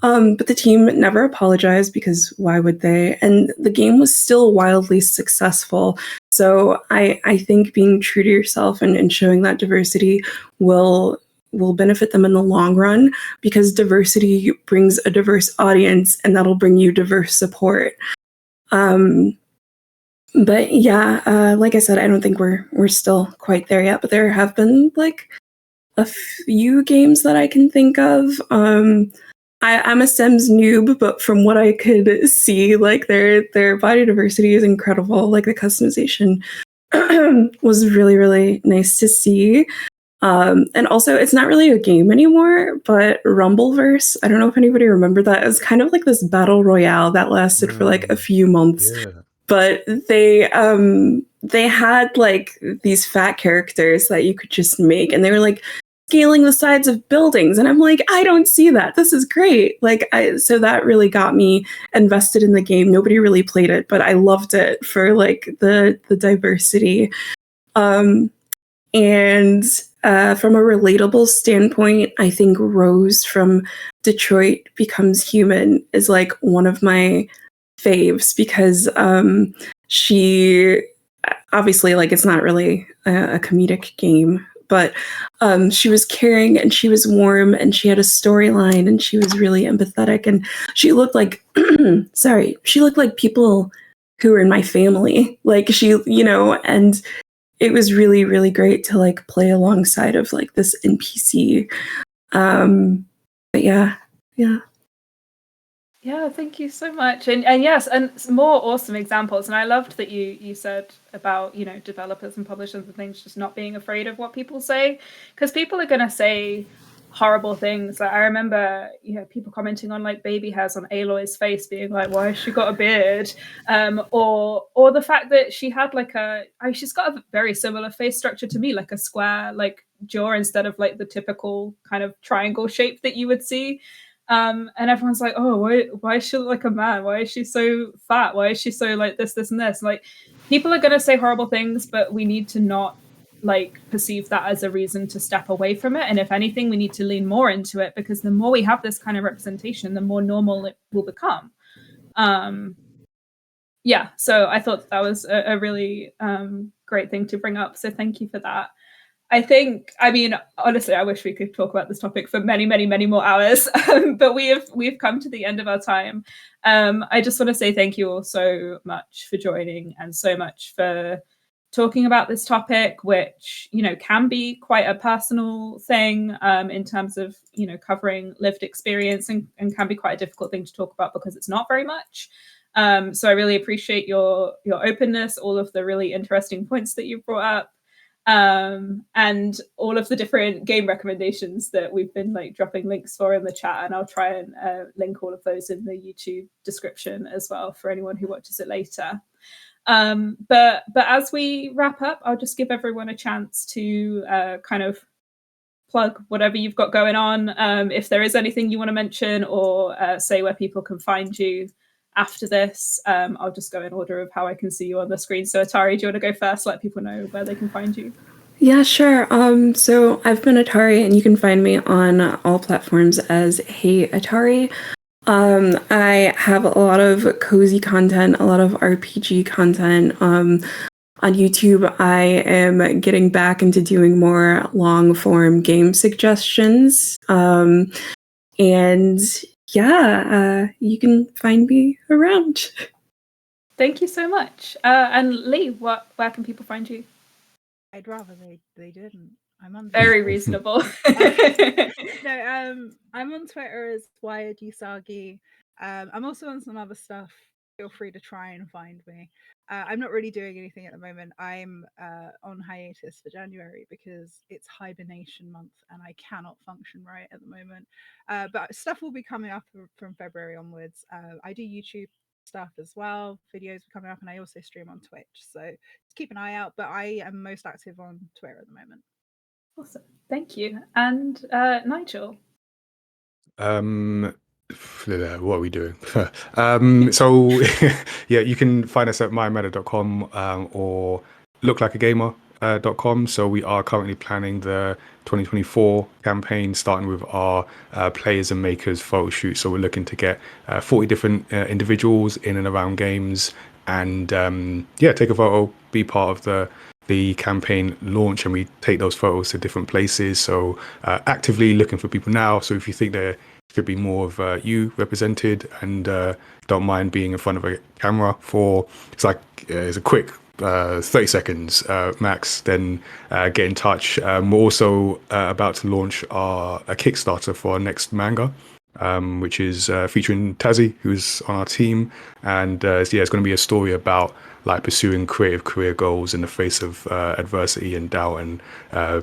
But the team never apologized because why would they? And the game was still wildly successful. So I think being true to yourself and showing that diversity will benefit them in the long run because diversity brings a diverse audience and that'll bring you diverse support. But yeah, like I said, I don't think we're still quite there yet, but there have been like a few games that I can think of. I'm a Sims noob, but from what I could see, like their body diversity is incredible. Like the customization was really, really nice to see. And also, it's not really a game anymore, but Rumbleverse, I don't know if anybody remember that. It was kind of like this battle royale that lasted for like a few months. Yeah. But they had like these fat characters that you could just make, and they were like scaling the sides of buildings, and I'm like, I don't see that. This is great. Like, so that really got me invested in the game. Nobody really played it, but I loved it for like the diversity. And from a relatable standpoint, I think Rose from Detroit Becomes Human is like one of my faves because she obviously, like, it's not really a comedic game, but she was caring and she was warm and she had a storyline and she was really empathetic and she looked like she looked like people who were in my family, like she, and it was really, really great to like play alongside of like this NPC. But yeah. Yeah, thank you so much. And yes, and some more awesome examples. And I loved that you said about, developers and publishers and things just not being afraid of what people say, because people are going to say horrible things. Like I remember, people commenting on like baby hairs on Aloy's face, being like, "Why has she got a beard?" Or the fact that she had like she's got a very similar face structure to me, like a square like jaw instead of like the typical kind of triangle shape that you would see. And everyone's like, "Oh, why is she like a man? Why is she so fat? Why is she so like this and this?" Like, people are going to say horrible things, but we need to not like perceive that as a reason to step away from it. And if anything, we need to lean more into it, because the more we have this kind of representation, the more normal it will become. Yeah, so I thought that was a really great thing to bring up. So thank you for that. Honestly, I wish we could talk about this topic for many, many, many more hours, but we've come to the end of our time. I just want to say thank you all so much for joining and so much for talking about this topic, which, can be quite a personal thing in terms of, covering lived experience and can be quite a difficult thing to talk about because it's not very much. So I really appreciate your openness, all of the really interesting points that you brought up. And all of the different game recommendations that we've been like dropping links for in the chat, and I'll try and link all of those in the YouTube description as well for anyone who watches it later. But as we wrap up, I'll just give everyone a chance to kind of plug whatever you've got going on. If there is anything you want to mention or say where people can find you after this, I'll just go in order of how I can see you on the screen. So Atari, do you want to go first? Let people know where they can find you. Yeah, sure. So I've been Atari, and you can find me on all platforms as Hey Atari. I have a lot of cozy content, a lot of RPG content, on YouTube, I am getting back into doing more long form game suggestions. And yeah, you can find me around. Thank you so much. And Lee, where can people find you? I'd rather they didn't. I'm on Very reasonable. No, I'm on Twitter as Wired Usagi. I'm also on some other stuff. Feel free to try and find me. I'm not really doing anything at the moment. I'm on hiatus for January because it's hibernation month and I cannot function right at the moment. But stuff will be coming up from February onwards. I do YouTube stuff as well. Videos are coming up, and I also stream on Twitch. So just keep an eye out. But I am most active on Twitter at the moment. Awesome. Thank you. And Nigel? What are we doing? So yeah, you can find us at mymatter.com or looklikeagamer.com. So we are currently planning the 2024 campaign, starting with our players and makers photo shoot. So we're looking to get 40 different individuals in and around games, and yeah, take a photo, be part of the campaign launch, and we take those photos to different places. So actively looking for people now. So if you think there should be more of you represented and don't mind being in front of a camera for it's a quick 30 seconds max, then get in touch. We're also about to launch a Kickstarter for our next manga, which is featuring Tazzy, who's on our team, and yeah, it's going to be a story about like pursuing creative career goals in the face of adversity and doubt, and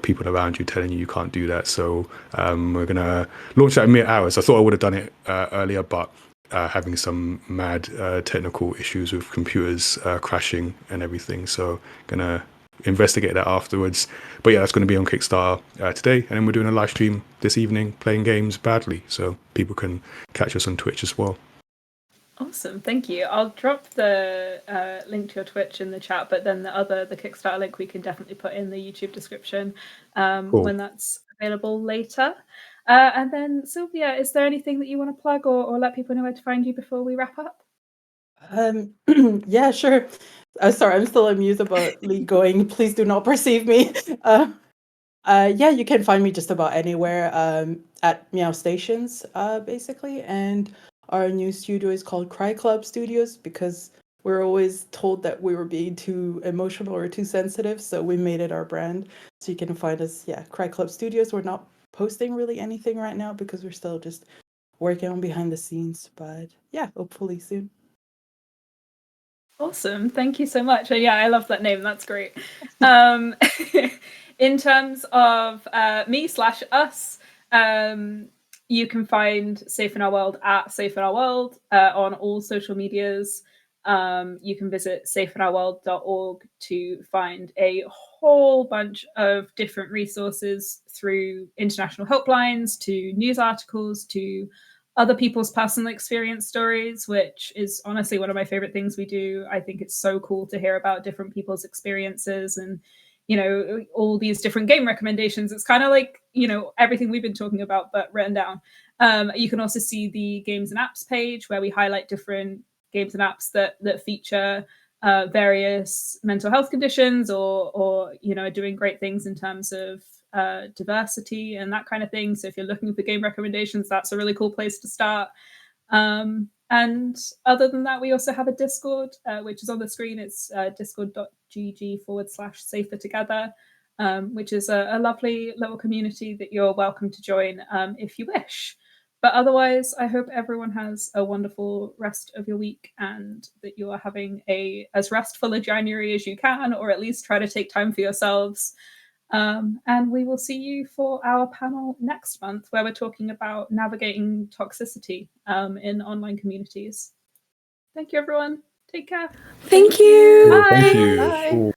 people around you telling you can't do that. So we're gonna launch that in mere hours. I thought I would have done it earlier, but having some mad technical issues with computers crashing and everything, so gonna investigate that afterwards. But yeah, that's going to be on Kickstarter today, and then we're doing a live stream this evening playing games badly, so people can catch us on Twitch as well. Awesome, thank you. I'll drop the link to your Twitch in the chat, but then the Kickstarter link we can definitely put in the YouTube description Cool. when that's available later. And then Sylvia, is there anything that you want to plug or let people know where to find you before we wrap up? Yeah, sure. Sorry, I'm still amused about Lee going, please do not perceive me. Yeah, you can find me just about anywhere at Meow Stations, basically. And our new studio is called Cry Club Studios because we're always told that we were being too emotional or too sensitive. So we made it our brand. So you can find us, yeah, Cry Club Studios. We're not posting really anything right now because we're still just working on behind the scenes. But yeah, hopefully soon. Awesome, thank you so much. Yeah, I love that name, that's great. In terms of me/us, you can find Safe in Our World at Safe in Our World on all social medias. You can visit safeinourworld.org to find a whole bunch of different resources, through international helplines to news articles to other people's personal experience stories, which is honestly one of my favorite things we do. I think it's so cool to hear about different people's experiences and, you know, all these different game recommendations. It's kind of like, you know, everything we've been talking about, but written down. You can also see the games and apps page where we highlight different games and apps that feature various mental health conditions or, you know, are doing great things in terms of diversity and that kind of thing. So if you're looking for game recommendations, that's a really cool place to start. And other than that, we also have a Discord, which is on the screen. It's discord.gg/safer together, which is a lovely little community that you're welcome to join if you wish. But otherwise, I hope everyone has a wonderful rest of your week and that you are having as restful a January as you can, or at least try to take time for yourselves. And we will see you for our panel next month, where we're talking about navigating toxicity in online communities. Thank you, everyone. Take care. Thank you. Bye. Thank you. Bye. Cool.